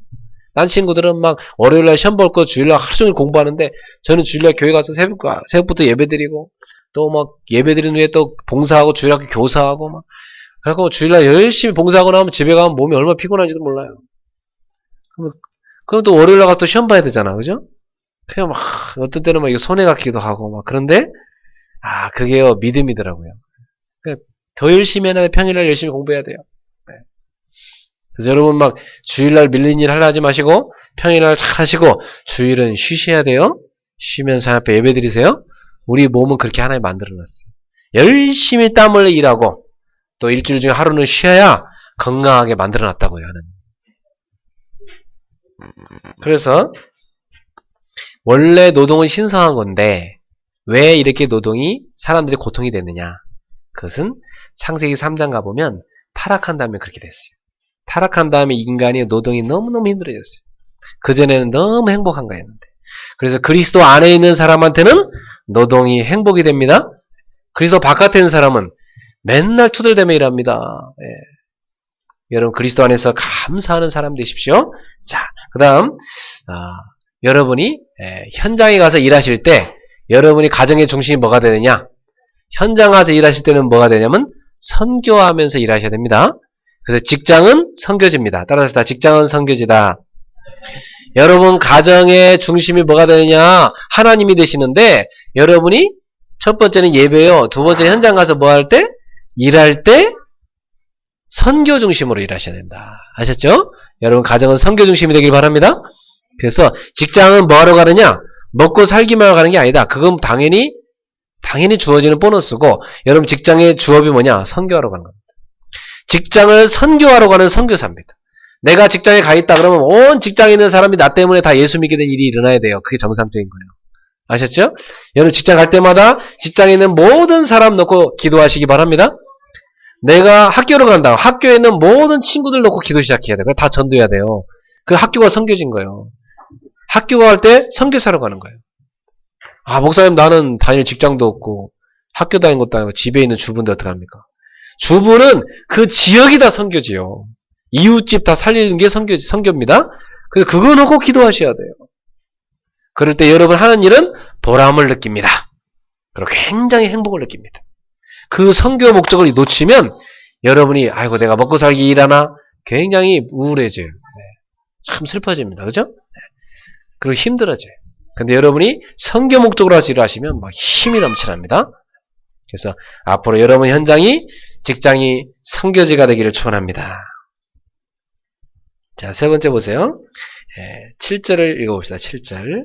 딴 친구들은 막 월요일날 시험 볼 거 주일날 하루 종일 공부하는데 저는 주일날 교회 가서 새벽부터 예배드리고 또 막 예배드린 후에 또 봉사하고 주일학교 교사하고 막 그래갖고 주일날 열심히 봉사하고 나면 집에 가면 몸이 얼마나 피곤한지도 몰라요. 그럼 또 월요일날 가서 또 시험 봐야 되잖아. 그죠? 그냥 막 어떤 때는 막 이거 손해 같기도 하고 막 그런데 그게요 믿음이더라고요. 그러니까 더 열심히 해야 돼. 평일날 열심히 공부해야 돼요. 그래서 여러분 막 주일날 밀린 일 하려 하지 마시고 평일날 잘 하시고 주일은 쉬셔야 돼요. 쉬면서 앞에 예배 드리세요. 우리 몸은 그렇게 하나님 만들어놨어요. 열심히 땀 흘려 일하고 또 일주일 중에 하루는 쉬어야 건강하게 만들어놨다고요. 하는. 그래서 원래 노동은 신성한 건데 왜 이렇게 노동이 사람들이 고통이 됐느냐. 그것은 창세기 3장 가보면 타락한 다음에 그렇게 됐어요. 타락한 다음에 인간이 노동이 너무너무 힘들어졌어요. 그전에는 너무 행복한 거였는데. 그래서 그리스도 안에 있는 사람한테는 노동이 행복이 됩니다. 그리스도 바깥에 있는 사람은 맨날 투덜대며 일합니다. 여러분 그리스도 안에서 감사하는 사람 되십시오. 자, 그 다음 여러분이 현장에 가서 일하실 때 여러분이 가정의 중심이 뭐가 되느냐. 현장 가서 일하실 때는 뭐가 되냐면 선교하면서 일하셔야 됩니다. 그래서 직장은 선교지입니다. 따라서 다 직장은 선교지다. 여러분 가정의 중심이 뭐가 되느냐. 하나님이 되시는데 여러분이 첫 번째는 예배요. 두 번째는 현장 가서 뭐 할 때? 일할 때 선교 중심으로 일하셔야 된다. 아셨죠? 여러분 가정은 선교 중심이 되길 바랍니다. 그래서 직장은 뭐 하러 가느냐? 먹고 살기만 하러 가는 게 아니다. 그건 당연히 주어지는 보너스고 여러분 직장의 주업이 뭐냐? 선교하러 가는 겁니다. 직장을 선교하러 가는 선교사입니다. 내가 직장에 가 있다 그러면 온 직장에 있는 사람이 나 때문에 다 예수 믿게 된 일이 일어나야 돼요. 그게 정상적인 거예요. 아셨죠? 여러분 직장 갈 때마다 직장에 있는 모든 사람 놓고 기도하시기 바랍니다. 내가 학교로 간다. 학교에 있는 모든 친구들 놓고 기도 시작해야 돼요. 다 전도해야 돼요. 그 학교가 선교진 거예요. 학교 갈 때 선교사로 가는 거예요. 목사님 나는 다닐 직장도 없고 학교 다닌 것도 아니고 집에 있는 주부인데 어떡합니까? 주부는 그 지역이 다 선교지요. 이웃집 다 살리는 게 선교입니다. 그래서 그거 놓고 기도하셔야 돼요. 그럴 때 여러분 하는 일은 보람을 느낍니다. 그리고 굉장히 행복을 느낍니다. 그 선교 목적을 놓치면 여러분이 아이고 내가 먹고 살기 일하나 굉장히 우울해져요. 참 슬퍼집니다. 그죠? 그리고 힘들어져요. 근데 여러분이 선교 목적으로 해서 일하시면 막 힘이 넘쳐납니다. 그래서 앞으로 여러분 현장이 직장이 선교지가 되기를 축원합니다. 자, 세 번째 보세요. 7절을 읽어봅시다. 7절.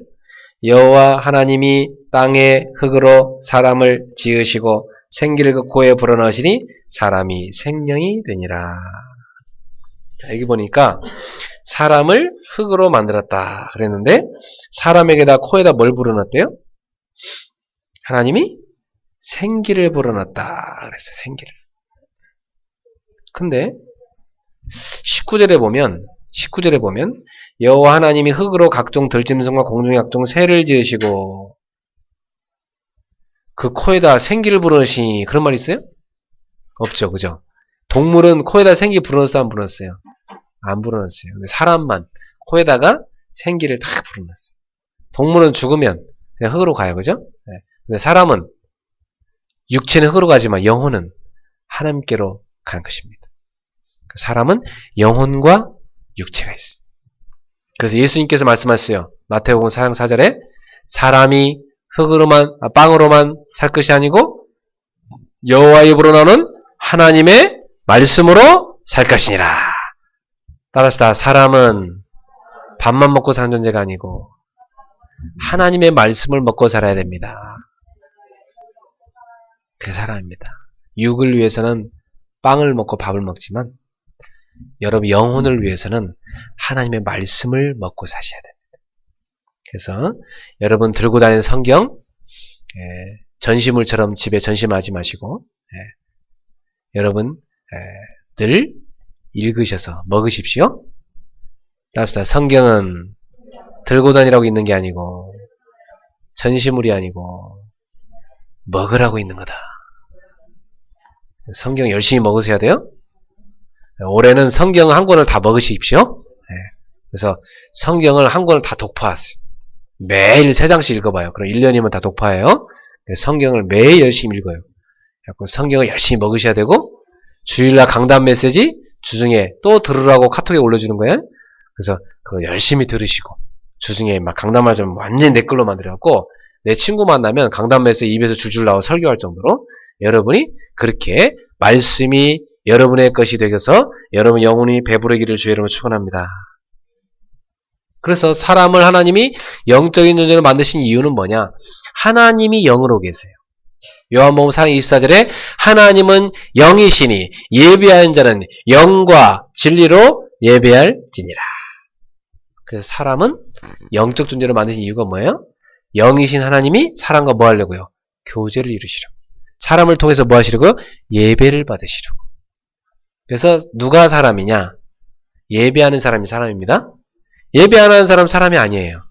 여호와 하나님이 땅에 흙으로 사람을 지으시고 생기를 그 코에 불어넣으시니 사람이 생명이 되니라. 자, 여기 보니까 사람을 흙으로 만들었다 그랬는데 사람에게다 코에다 뭘 불어넣었대요? 하나님이 생기를 불어넣었다 그랬어요. 생기를. 근데 19절에 보면 여호와 하나님이 흙으로 각종 들짐승과 공중의 각종 새를 지으시고 그 코에다 생기를 불어넣으시니 그런 말 있어요? 없죠. 그죠? 동물은 코에다 생기 불어넣었어요? 안 불어넣었어요? 안 불어넣었어요. 근데 사람만 코에다가 생기를 다 불어넣었어요. 동물은 죽으면 그냥 흙으로 가요. 그죠? 네. 근데 사람은 육체는 흙으로 가지만 영혼은 하나님께로 가는 것입니다. 사람은 영혼과 육체가 있어요. 그래서 예수님께서 말씀하셨어요. 마태복음 4장 4절에 사람이 빵으로만 살 것이 아니고 여호와의 입으로 나오는 하나님의 말씀으로 살 것이니라. 따라서 사람은 밥만 먹고 사는 존재가 아니고 하나님의 말씀을 먹고 살아야 됩니다. 그 사람입니다. 육을 위해서는 빵을 먹고 밥을 먹지만 여러분 영혼을 위해서는 하나님의 말씀을 먹고 사셔야 됩니다. 그래서 여러분 들고 다니는 성경 전시물처럼 집에 전시하지 마시고 여러분 늘 읽으셔서 먹으십시오. 따라서 성경은 들고 다니라고 있는 게 아니고 전시물이 아니고 먹으라고 있는 거다. 성경 열심히 먹으셔야 돼요. 올해는 성경 한 권을 다 먹으십시오. 그래서 성경을 한 권을 다 독파하세요. 매일 3장씩 읽어봐요. 그럼 1년이면 다 독파해요. 성경을 매일 열심히 읽어요. 성경을 열심히 먹으셔야 되고 주일날 강단 메시지 주중에 또 들으라고 카톡에 올려주는 거예요. 그래서 그거 열심히 들으시고 주중에 막 강단말 좀 완전히 내 걸로 만들어갖고 내 친구 만나면 강단 메시지 입에서 줄줄 나와 설교할 정도로 여러분이 그렇게 말씀이 여러분의 것이 되어서 여러분 영혼이 배부르기를 주의 이름으로 축원합니다. 그래서 사람을 하나님이 영적인 존재로 만드신 이유는 뭐냐? 하나님이 영으로 계세요. 요한복음 4장 24절에 하나님은 영이시니 예배하는 자는 영과 진리로 예배할지니라. 그래서 사람은 영적 존재로 만드신 이유가 뭐예요? 영이신 하나님이 사람과 뭐 하려고요? 교제를 이루시려고. 사람을 통해서 뭐 하시려고요? 예배를 받으시려고. 그래서 누가 사람이냐? 예배하는 사람이 사람입니다. 예배 안 하는 사람 사람이 아니에요.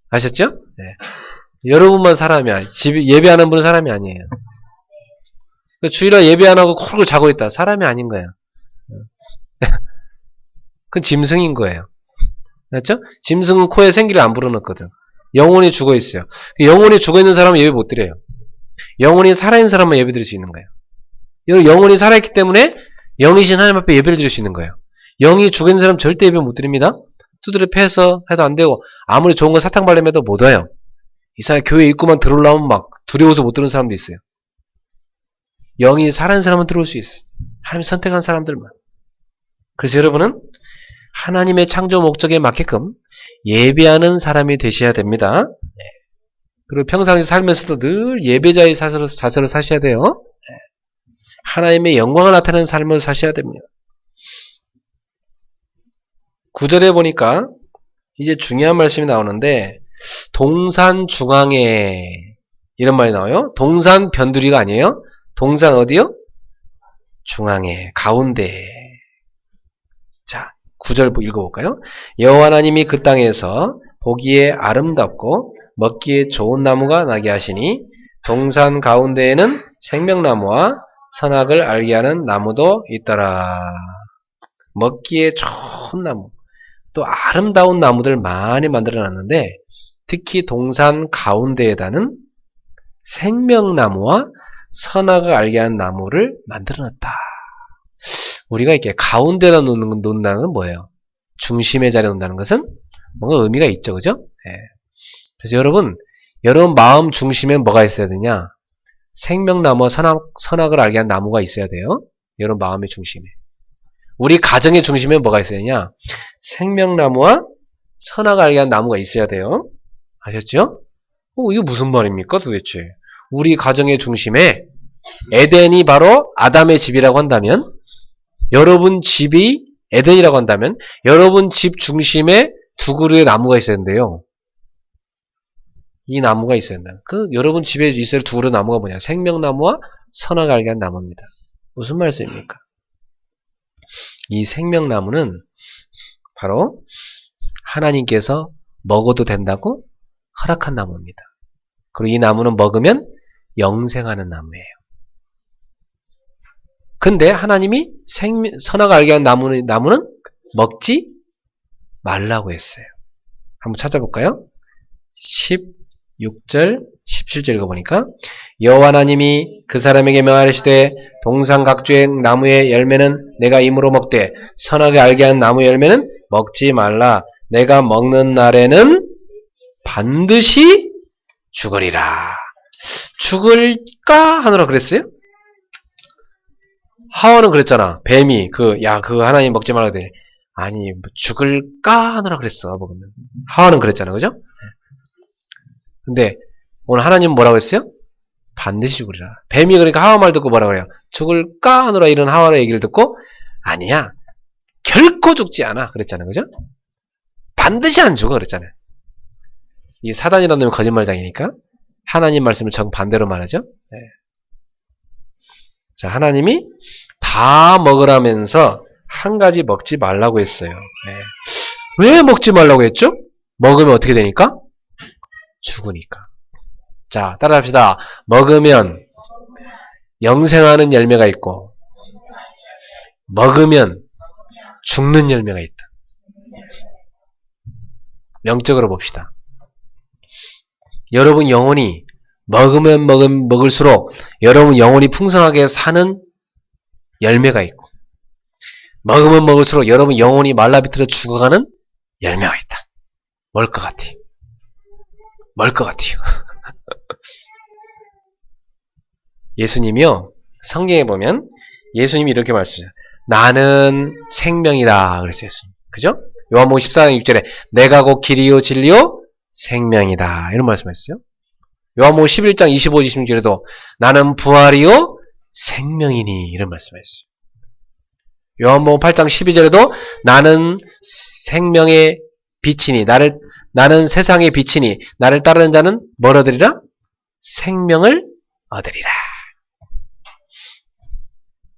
아셨죠? 네. 여러분만 사람이야. 예배하는 분은 사람이 아니에요. 주일날 예배 안 하고 쿨고 자고 있다. 사람이 아닌 거야. 그건 짐승인 거예요. 맞죠? 짐승은 코에 생기를 안 불어넣거든. 영혼이 죽어 있어요. 영혼이 죽어 있는 사람은 예배 못 드려요. 영혼이 살아있는 사람만 예배 드릴 수 있는 거예요. 영혼이 살아있기 때문에 영이신 하나님 앞에 예배를 드릴 수 있는 거예요. 영이 죽어 있는 사람 절대 예배 못 드립니다. 두드려 패서 해도 안 되고 아무리 좋은 거 사탕 발림해도 못 와요. 이 사람 교회 입구만 들어오려면 막 두려워서 못 들어오는 사람도 있어요. 영이 살아있는 사람은 들어올 수 있어요. 하나님이 선택한 사람들만. 그래서 여러분은 하나님의 창조 목적에 맞게끔 예배하는 사람이 되셔야 됩니다. 그리고 평상시 살면서도 늘 예배자의 자세로 사셔야 돼요. 하나님의 영광을 나타내는 삶을 사셔야 됩니다. 9절에 보니까 이제 중요한 말씀이 나오는데 동산 중앙에 이런 말이 나와요. 동산 변두리가 아니에요. 동산 어디요? 중앙에, 가운데. 자, 9절 읽어볼까요? 여호와 하나님이 그 땅에서 보기에 아름답고 먹기에 좋은 나무가 나게 하시니 동산 가운데에는 생명나무와 선악을 알게 하는 나무도 있더라. 먹기에 좋은 나무, 또 아름다운 나무들 많이 만들어놨는데 특히 동산 가운데에다는 생명나무와 선악을 알게 하는 나무를 만들어놨다. 우리가 이렇게 가운데다 놓는다는 건 뭐예요? 중심의 자리에 놓는다는 것은 뭔가 의미가 있죠, 그죠? 네. 그래서 여러분 마음 중심에 뭐가 있어야 되냐? 생명나무와 선악을 알게 하는 나무가 있어야 돼요. 여러분 마음의 중심에. 우리 가정의 중심에 뭐가 있어야 되냐? 생명나무와 선악을 알게 하는 나무가 있어야 돼요. 아셨죠? 이거 무슨 말입니까 도대체? 우리 가정의 중심에 에덴이 바로 아담의 집이라고 한다면, 여러분 집이 에덴이라고 한다면 여러분 집 중심에 두 그루의 나무가 있어야 된대요. 이 나무가 있어야 된다. 그 여러분 집에 있어야 두 그루 나무가 뭐냐? 생명나무와 선악을 알게 한 나무입니다. 무슨 말씀입니까? 이 생명나무는 바로 하나님께서 먹어도 된다고 허락한 나무입니다. 그리고 이 나무는 먹으면 영생하는 나무예요. 근데 하나님이 선악을 알게 한 나무는 먹지 말라고 했어요. 한번 찾아볼까요? 16절, 17절 읽어보니까 여호와 하나님이 그 사람에게 명하시되 동산 각주의 나무의 열매는 내가 임으로 먹되 선악을 알게 한 나무 열매는 먹지 말라. 내가 먹는 날에는 반드시 죽으리라. 죽을까 하느라 그랬어요? 하와는 그랬잖아. 뱀이 그 하나님 먹지 말라 그래. 아니 죽을까 하느라 그랬어. 먹으면. 하와는 그랬잖아. 그죠? 근데 오늘 하나님은 뭐라고 했어요? 반드시 죽으리라. 뱀이 그러니까 하와 말 듣고 뭐라고 그래요? 죽을까 하느라 이런 하와의 얘기를 듣고 아니야. 결코 죽지 않아. 그랬잖아요. 그죠? 반드시 안 죽어. 그랬잖아요. 이 사단이라는 놈이 거짓말장이니까 하나님 말씀을 정반대로 말하죠. 네. 자, 하나님이 다 먹으라면서 한 가지 먹지 말라고 했어요. 네. 왜 먹지 말라고 했죠? 먹으면 어떻게 되니까? 죽으니까. 자, 따라합시다. 먹으면 영생하는 열매가 있고 먹으면 죽는 열매가 있다. 영적으로 봅시다. 여러분 영혼이 먹으면 먹을수록 여러분 영혼이 풍성하게 사는 열매가 있고 먹으면 먹을수록 여러분 영혼이 말라비틀어 죽어가는 열매가 있다. 뭘 것 같아요? 뭘 것 같아요? 예수님이요. 성경에 보면 예수님이 이렇게 말씀해요. 나는 생명이다. 그랬어요. 예수님. 그죠? 요한복음 14장 6절에 내가 곧 길이요 진리요 생명이다. 이런 말씀하셨어요. 요한복음 11장 25, 26절에도 나는 부활이요 생명이니 이런 말씀하셨어요. 요한복음 8장 12절에도 나는 생명의 빛이니 나는 세상의 빛이니 나를 따르는 자는 뭘 얻으리라? 생명을 얻으리라.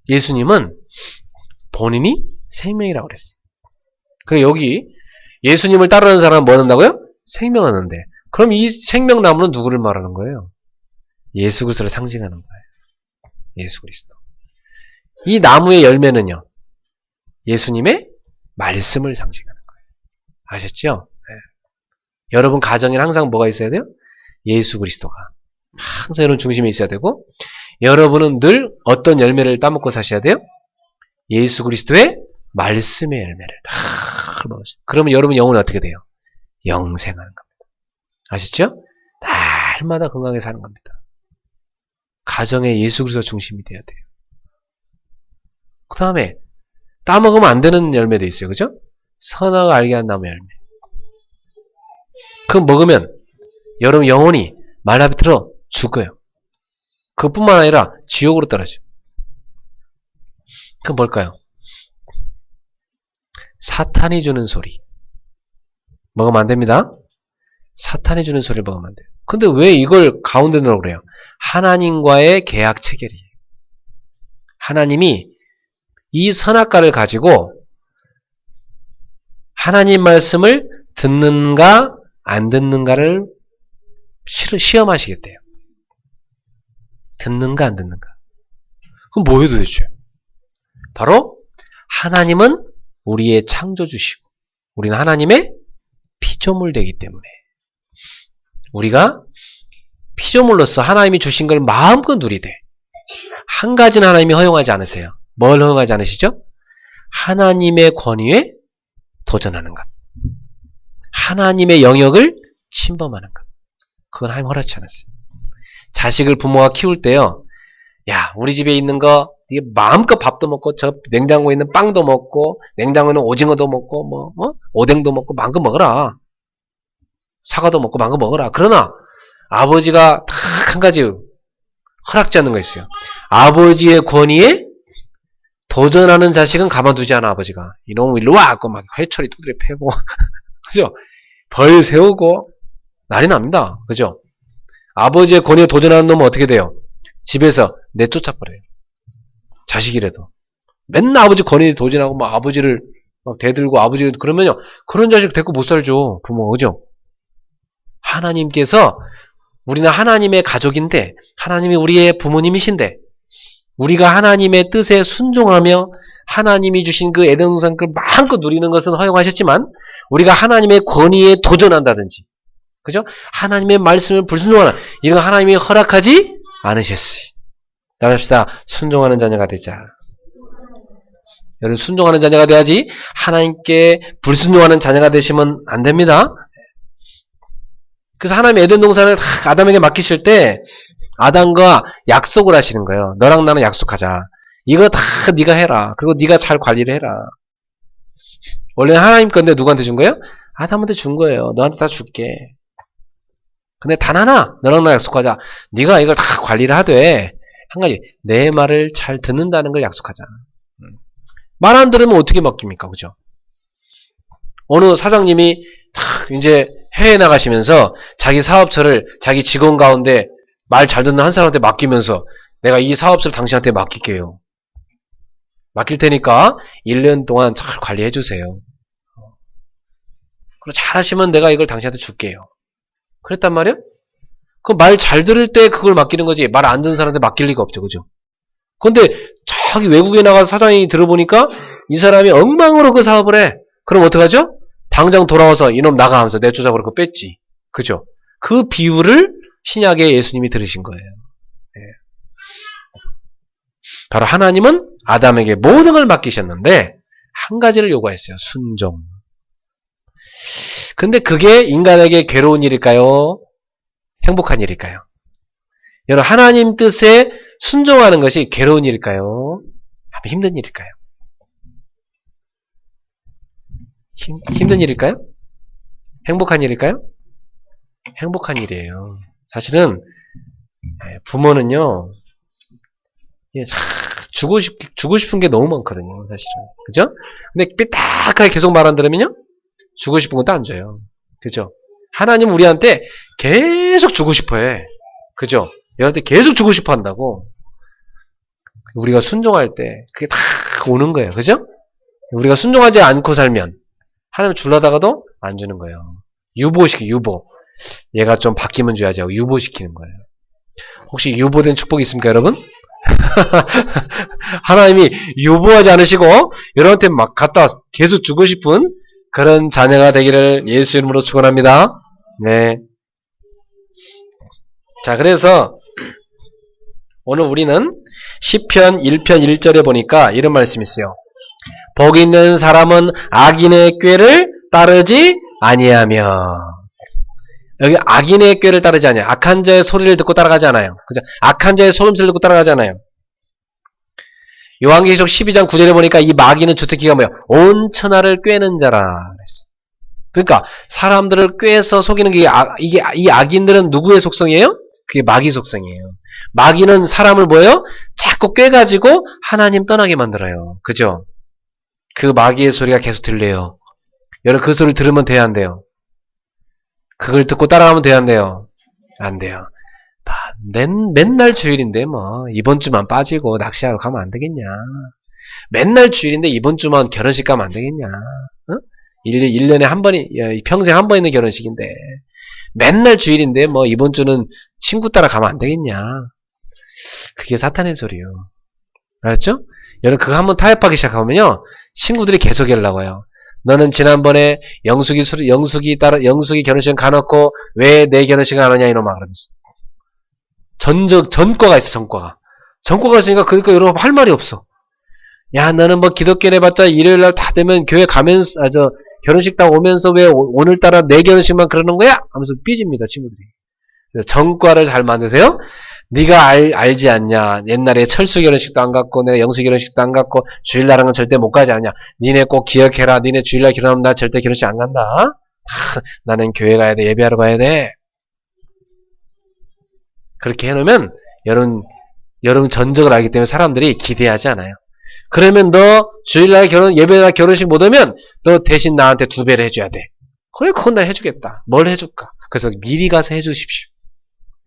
예수님은 본인이 생명이라고 그랬어요. 그리고 여기 예수님을 따르는 사람은 뭐 얻는다고요? 생명 얻는데 그럼 이 생명나무는 누구를 말하는 거예요? 예수 그리스도를 상징하는 거예요. 예수 그리스도. 이 나무의 열매는요. 예수님의 말씀을 상징하는 거예요. 아셨죠? 네. 여러분 가정에 항상 뭐가 있어야 돼요? 예수 그리스도가. 항상 여러분 중심에 있어야 되고 여러분은 늘 어떤 열매를 따먹고 사셔야 돼요? 예수 그리스도의 말씀의 열매를 다 먹으세요. 그러면 여러분 영혼은 어떻게 돼요? 영생하는 겁니다. 아시죠? 날마다 건강하게 사는 겁니다. 가정에 예수 그리스도 중심이 돼야 돼요. 그 다음에 따먹으면 안 되는 열매도 있어요. 그죠? 선악을 알게 한 나무 열매. 그거 먹으면 여러분 영혼이 말라비틀어 죽어요. 그뿐만 아니라 지옥으로 떨어져요. 그건 뭘까요? 사탄이 주는 소리. 먹으면 안 됩니다. 사탄이 주는 소리를 먹으면 안 돼요. 근데 왜 이걸 가운데 넣으라고 그래요? 하나님과의 계약 체결이에요. 하나님이 이 선악과를 가지고 하나님 말씀을 듣는가 안 듣는가를 시험하시겠대요. 듣는가 안 듣는가. 그럼 뭐예요 도대체? 바로 하나님은 우리의 창조주시고 우리는 하나님의 피조물 되기 때문에 우리가 피조물로서 하나님이 주신 걸 마음껏 누리되 한 가지는 하나님이 허용하지 않으세요. 뭘 허용하지 않으시죠? 하나님의 권위에 도전하는 것. 하나님의 영역을 침범하는 것. 그건 하나님 허락치 않았어요. 자식을 부모가 키울 때요. 야, 우리 집에 있는 거 이게 마음껏 밥도 먹고 저 냉장고에 있는 빵도 먹고 냉장고에 있는 오징어도 먹고 오뎅도 먹고 마음껏 먹어라. 사과도 먹고 마음껏 먹어라. 그러나 아버지가 딱 한 가지 허락지 않는 거 있어요. 아버지의 권위에 도전하는 자식은 가만두지 않아. 아버지가 이놈 일로 와! 하고 막 회초리 두드려 패고 그죠? 벌 세우고 난리 납니다. 그죠? 아버지의 권위에 도전하는 놈은 어떻게 돼요? 집에서 내쫓아버려요. 자식이라도. 맨날 아버지 권위에 도전하고 막 아버지를 막 대들고 아버지 그러면요. 그런 자식 데리고 못 살죠. 부모가. 그죠? 하나님께서 우리는 하나님의 가족인데 하나님이 우리의 부모님이신데 우리가 하나님의 뜻에 순종하며 하나님이 주신 그 에덴 동산 그 마음껏 누리는 것은 허용하셨지만 우리가 하나님의 권위에 도전한다든지 그죠? 하나님의 말씀을 불순종하는 이런 거 하나님이 허락하지 않으셨어요. 따라합시다. 순종하는 자녀가 되자. 여러분 순종하는 자녀가 돼야지 하나님께 불순종하는 자녀가 되시면 안 됩니다. 그래서 하나님이 에덴 동산을 아담에게 맡기실 때 아담과 약속을 하시는 거예요. 너랑 나는 약속하자. 이거 다 네가 해라. 그리고 네가 잘 관리를 해라. 원래 하나님 건데 누구한테 준 거예요? 아담한테 준 거예요. 너한테 다 줄게. 근데 단 하나 너랑 나 약속하자. 네가 이걸 다 관리를 하되 한 가지 내 말을 잘 듣는다는 걸 약속하자. 말 안 들으면 어떻게 맡깁니까? 그죠? 어느 사장님이 이제 해외 나가시면서 자기 사업처를 자기 직원 가운데 말 잘 듣는 한 사람한테 맡기면서 내가 이 사업소를 당신한테 맡길게요. 맡길 테니까 1년 동안 잘 관리해 주세요. 그리고 잘 하시면 내가 이걸 당신한테 줄게요. 그랬단 말이에요? 그 말 잘 들을 때 그걸 맡기는 거지 말 안 듣는 사람한테 맡길 리가 없죠. 그죠? 근데 저기 외국에 나가서 사장이 들어보니까 이 사람이 엉망으로 그 사업을 해. 그럼 어떡하죠? 당장 돌아와서 이놈 나가 하면서 내쫓아버리고 그거 뺐지. 그죠? 그 비유를 신약에 예수님이 들으신 거예요. 네. 바로 하나님은 아담에게 모든 걸 맡기셨는데 한 가지를 요구했어요. 순종. 근데 그게 인간에게 괴로운 일일까요? 행복한 일일까요? 여러분 하나님 뜻에 순종하는 것이 괴로운 일일까요? 힘든 일일까요? 힘든 일일까요? 행복한 일일까요? 행복한 일이에요. 사실은 부모는요 주고 싶은 게 너무 많거든요. 사실은. 그죠? 근데 삐딱하게 계속 말 안 들으면요 주고 싶은 것도 안 줘요. 그죠? 하나님 우리한테 계속 주고 싶어 해. 그죠? 얘한테 계속 주고 싶어 한다고. 우리가 순종할 때 그게 다 오는 거예요. 그죠? 우리가 순종하지 않고 살면 하나님 주려다가도 안 주는 거예요. 유보. 얘가 좀 바뀌면 줘야지 하고 유보시키는 거예요. 혹시 유보된 축복이 있습니까, 여러분? 하나님이 유보하지 않으시고 여러분한테 막 갖다 계속 주고 싶은 그런 자녀가 되기를 예수 이름으로 축원합니다. 네. 자, 그래서 오늘 우리는 시편 1편 1절에 보니까 이런 말씀이 있어요. 복 있는 사람은 악인의 꾀를 따르지 아니하며. 여기 악인의 꾀를 따르지 않아요. 악한 자의 소리를 듣고 따라가지 않아요. 그죠? 악한 자의 소름소리를 듣고 따라가지 않아요. 요한계시록 12장 9절에 보니까 이 마귀는 주특기가 뭐예요? 온 천하를 꾀는 자라 그랬어요. 그러니까 사람들을 꾀서 속이는 게 이 악인들은 누구의 속성이에요? 그게 마귀 속성이에요. 마귀는 사람을 뭐예요? 자꾸 꾀가지고 하나님 떠나게 만들어요. 그죠? 그 마귀의 소리가 계속 들려요. 여러분 그 소리를 들으면 돼요, 안 돼요? 그걸 듣고 따라가면 돼요, 안 돼요? 안 돼요. 맨날 주일인데 뭐 이번 주만 빠지고 낚시하러 가면 안 되겠냐? 맨날 주일인데 이번 주만 결혼식 가면 안 되겠냐? 어? 1년에 한 번이 평생 한 번 있는 결혼식인데 맨날 주일인데 뭐 이번 주는 친구 따라 가면 안 되겠냐? 그게 사탄의 소리요. 알았죠? 여러분 그거 한번 타협하기 시작하면요 친구들이 계속 하려고 해요. 너는 지난번에 영숙이 결혼식 가놓고 왜 내 결혼식 안 하냐 이놈아 그러면서 전과가 있어. 전과가 있으니까 그러니까 여러분 할 말이 없어. 야 너는 뭐 기독교 해봤자 일요일날 다 되면 교회 가면서 결혼식 다 오면서 왜 오늘따라 내 결혼식만 그러는 거야? 하면서 삐집니다 친구들이. 그래서 전과를 잘 만드세요. 네가 알지 않냐. 옛날에 철수 결혼식도 안 갔고 내가 영수 결혼식도 안 갔고 주일날은 절대 못 가지 않냐. 니네 꼭 기억해라. 니네 주일날 결혼하면 나 절대 결혼식 안 간다. 나는 교회 가야 돼. 예배하러 가야 돼. 그렇게 해놓으면 여러분 전적을 알기 때문에 사람들이 기대하지 않아요. 그러면 너 주일날 예배나 결혼식 못 오면 너 대신 나한테 2배를 해줘야 돼. 그래, 그건 나 해주겠다. 뭘 해줄까? 그래서 미리 가서 해주십시오.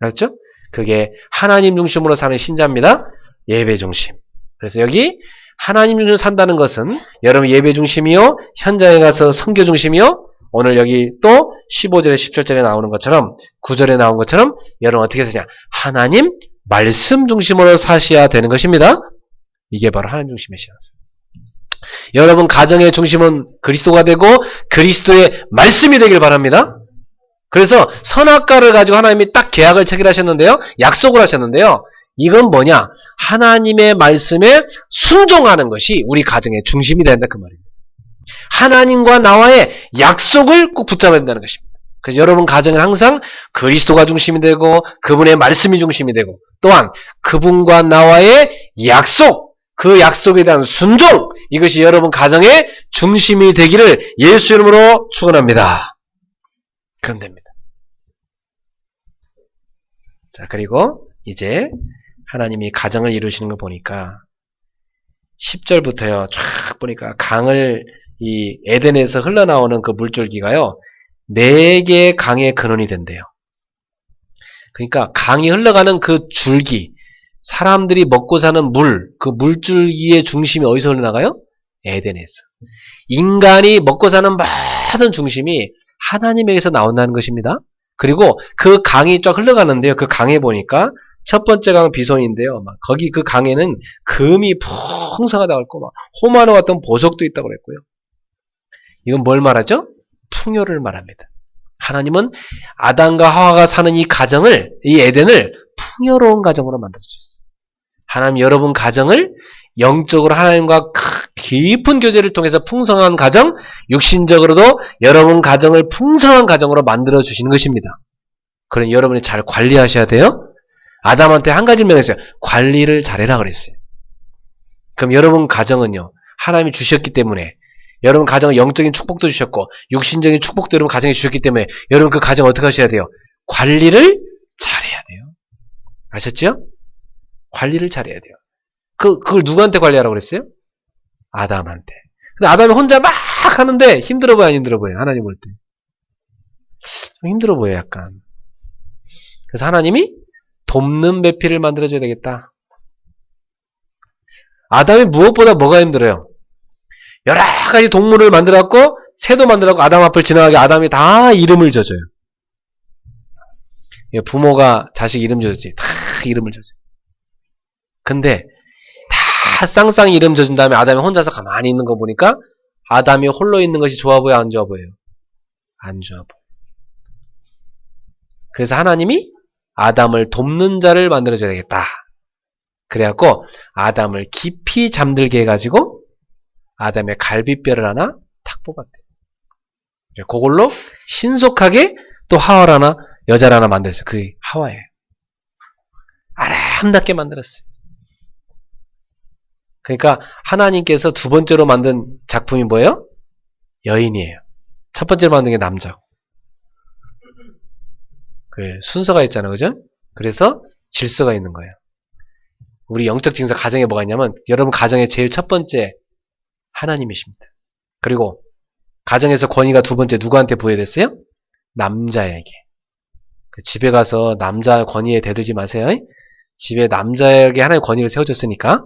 알았죠? 그게 하나님 중심으로 사는 신자입니다. 예배 중심. 그래서 여기 하나님 중심으로 산다는 것은 여러분 예배 중심이요, 현장에 가서 선교 중심이요, 오늘 여기 또 15절에 17절에 나오는 것처럼 9절에 나온 것처럼 여러분 어떻게 사냐? 하나님 말씀 중심으로 사셔야 되는 것입니다. 이게 바로 하나님 중심의 신앙이에요. 여러분 가정의 중심은 그리스도가 되고 그리스도의 말씀이 되길 바랍니다. 그래서 선악과를 가지고 하나님이 딱 계약을 체결하셨는데요. 약속을 하셨는데요. 이건 뭐냐? 하나님의 말씀에 순종하는 것이 우리 가정의 중심이 된다 그 말입니다. 하나님과 나와의 약속을 꼭 붙잡아야 된다는 것입니다. 그래서 여러분 가정은 항상 그리스도가 중심이 되고 그분의 말씀이 중심이 되고 또한 그분과 나와의 약속, 그 약속에 대한 순종, 이것이 여러분 가정의 중심이 되기를 예수 이름으로 축원합니다. 그럼 됩니다. 자, 그리고 이제 하나님이 가정을 이루시는 걸 보니까 10절부터요 쫙 보니까 강을 이 에덴에서 흘러나오는 그 물줄기가요 4개의 강의 근원이 된대요. 그러니까 강이 흘러가는 그 줄기, 사람들이 먹고 사는 물, 그 물줄기의 중심이 어디서 흘러나가요? 에덴에서. 인간이 먹고 사는 모든 중심이 하나님에게서 나온다는 것입니다. 그리고 그 강이 쫙 흘러가는데요. 그 강에 보니까 첫 번째 강은 비손인데요. 거기 그 강에는 금이 풍성하다고 했고 막 호마노 같은 보석도 있다고 그랬고요. 이건 뭘 말하죠? 풍요를 말합니다. 하나님은 아담과 하와가 사는 이 가정을, 이 에덴을 풍요로운 가정으로 만들어주셨어요. 하나님 여러분 가정을 영적으로 하나님과 깊은 교제를 통해서 풍성한 가정, 육신적으로도 여러분 가정을 풍성한 가정으로 만들어주시는 것입니다. 그럼 여러분이 잘 관리하셔야 돼요. 아담한테 한 가지 명했어요. 관리를 잘해라 그랬어요. 그럼 여러분 가정은요, 하나님이 주셨기 때문에 여러분 가정은 영적인 축복도 주셨고 육신적인 축복도 여러분 가정에 주셨기 때문에 여러분 그 가정 어떻게 하셔야 돼요? 관리를 잘해야 돼요. 아셨죠? 관리를 잘해야 돼요. 그걸 누구한테 관리하라고 그랬어요? 아담한테. 근데 아담이 혼자 막 하는데 힘들어 보여 안 힘들어 보여요? 하나님 볼 때. 좀 힘들어 보여요 약간. 그래서 하나님이 돕는 배필을 만들어줘야 되겠다. 아담이 무엇보다 뭐가 힘들어요? 여러 가지 동물을 만들었고 새도 만들었고 아담 앞을 지나가게 아담이 다 이름을 져줘요. 부모가 자식 이름 져주지. 다 이름을 져줘요. 근데 다 쌍쌍 이름 져준 다음에 아담이 혼자서 가만히 있는 거 보니까 아담이 홀로 있는 것이 좋아 보여 안 좋아 보여요? 안 좋아 보여. 그래서 하나님이 아담을 돕는 자를 만들어줘야 되겠다. 그래갖고 아담을 깊이 잠들게 해가지고 아담의 갈비뼈를 하나 탁 뽑았대요. 그걸로 신속하게 또 하와를 하나, 여자를 하나 만들었어요. 그게 하와예요. 아름답게 만들었어요. 그러니까 하나님께서 두 번째로 만든 작품이 뭐예요? 여인이에요. 첫 번째로 만든 게 남자고. 그 순서가 있잖아요. 그죠? 그래서 질서가 있는 거예요. 우리 영적 징서 가정에 뭐가 있냐면 여러분 가정의 제일 첫 번째 하나님이십니다. 그리고 가정에서 권위가 두 번째 누구한테 부여됐어요? 남자에게. 집에 가서 남자 권위에 대들지 마세요. 집에 남자에게 하나의 권위를 세워줬으니까.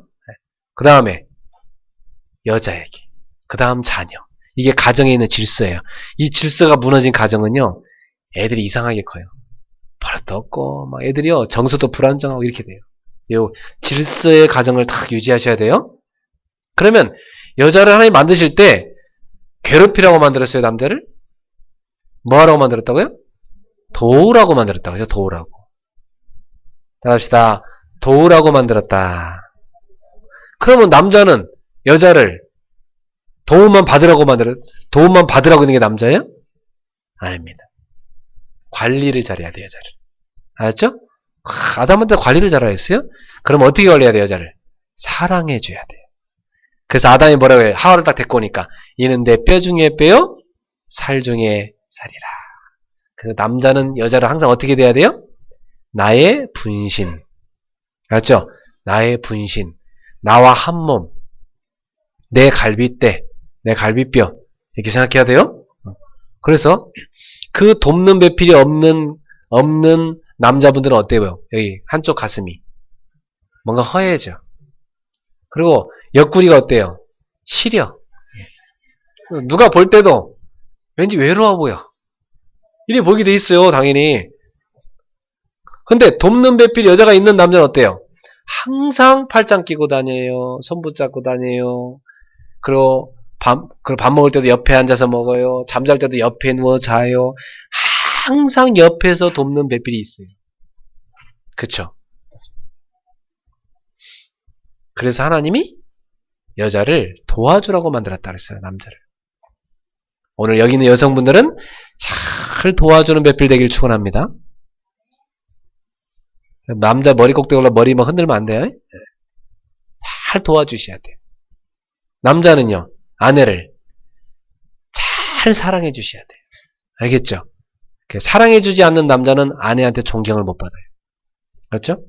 그 다음에 여자에게. 그 다음 자녀. 이게 가정에 있는 질서예요. 이 질서가 무너진 가정은요. 애들이 이상하게 커요. 버릇도 없고 막 애들이요. 정서도 불안정하고 이렇게 돼요. 요 질서의 가정을 딱 유지하셔야 돼요. 그러면 여자를 하나님 만드실 때 괴롭히라고 만들었어요, 남자를? 뭐 하라고 만들었다고요? 도우라고 만들었다고 하죠, 도우라고. 자, 갑시다. 도우라고 만들었다. 그러면 남자는 여자를 도움만 받으라고 있는 게 남자예요? 아닙니다. 관리를 잘해야 돼요, 여자를. 알았죠? 아담한테 관리를 잘하라 했어요? 그럼 어떻게 관리해야 돼요, 여자를? 사랑해줘야 돼요. 그래서 아담이 뭐라고 해요? 하와를 딱 데리고 오니까 이는 내 뼈 중에 뼈요, 살 중에 살이라. 그래서 남자는 여자를 항상 어떻게 돼야 돼요? 나의 분신. 알았죠? 나의 분신. 나와 한 몸. 내 갈비뼈. 내 갈비뼈. 이렇게 생각해야 돼요? 그래서 그 돕는 배필이 없는 남자분들은 어때요? 여기 한쪽 가슴이 뭔가 허해져. 그리고 옆구리가 어때요? 시려. 누가 볼 때도 왠지 외로워 보여. 이래 보이게 돼 있어요, 당연히. 근데 돕는 배필이 여자가 있는 남자는 어때요? 항상 팔짱 끼고 다녀요. 손 붙잡고 다녀요. 그리고 밥 먹을 때도 옆에 앉아서 먹어요. 잠잘 때도 옆에 누워 자요. 항상 옆에서 돕는 배필이 있어요. 그쵸? 그래서 하나님이 여자를 도와주라고 만들었다 그랬어요. 남자를. 오늘 여기 있는 여성분들은 잘 도와주는 배필 되길 축원합니다. 남자 머리 꼭대기 올라 머리만 흔들면 안 돼요. 잘 도와주셔야 돼요. 남자는요, 아내를 잘 사랑해 주셔야 돼요. 알겠죠? 사랑해주지 않는 남자는 아내한테 존경을 못 받아요. 그렇죠?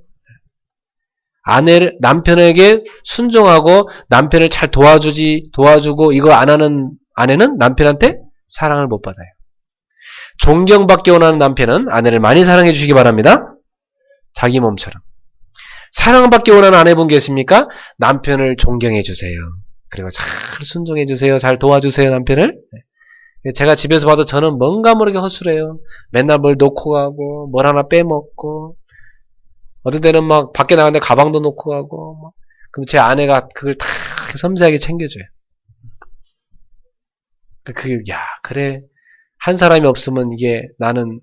남편에게 순종하고 남편을 잘 도와주고 이거 안 하는 아내는 남편한테 사랑을 못 받아요. 존경받기 원하는 남편은 아내를 많이 사랑해 주시기 바랍니다. 자기 몸처럼. 사랑받기 원하는 아내분 계십니까? 남편을 존경해 주세요. 그리고 잘 순종해 주세요. 잘 도와주세요, 남편을. 제가 집에서 봐도 저는 뭔가 모르게 허술해요. 맨날 뭘 놓고 가고, 뭘 하나 빼먹고, 어떤 때는 막 밖에 나가는데 가방도 놓고 가고, 그럼 제 아내가 그걸 다 섬세하게 챙겨줘요. 그래. 한 사람이 없으면 이게 나는,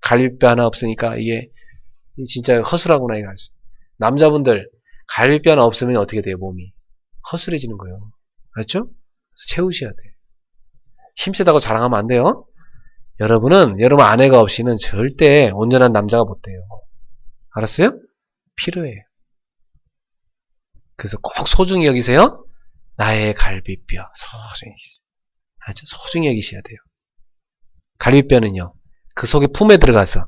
갈비뼈 하나 없으니까 이게 진짜 허술하구나, 이거. 남자분들, 갈비뼈 하나 없으면 어떻게 돼요, 몸이? 허술해지는 거예요. 알죠? 그래서 채우셔야 돼요. 힘세다고 자랑하면 안 돼요. 여러분 아내가 없이는 절대 온전한 남자가 못 돼요. 알았어요? 필요해요. 그래서 꼭 소중히 여기세요. 나의 갈비뼈. 소중히 여기세요. 알죠? 소중히 여기셔야 돼요. 갈비뼈는요, 그 속에 품에 들어가서,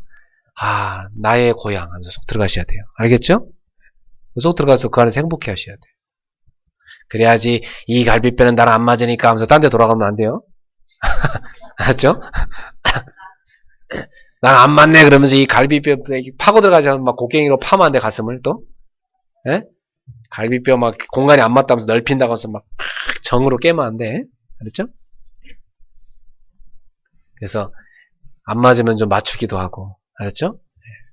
나의 고향 하면서 속 들어가셔야 돼요. 알겠죠? 속 들어가서 그 안에서 행복해 하셔야 돼요. 그래야지 이 갈비뼈는 나랑 안 맞으니까 하면서 딴 데 돌아가면 안 돼요. 알았죠? 난 안 맞네 그러면서 이 갈비뼈 파고 들어가지 않으면 막 곡괭이로 파면 안 돼, 가슴을 또. 예? 갈비뼈 막 공간이 안 맞다면서 넓힌다고 해서 막 정으로 깨면 안 돼. 알았죠? 그래서 안 맞으면 좀 맞추기도 하고. 알았죠?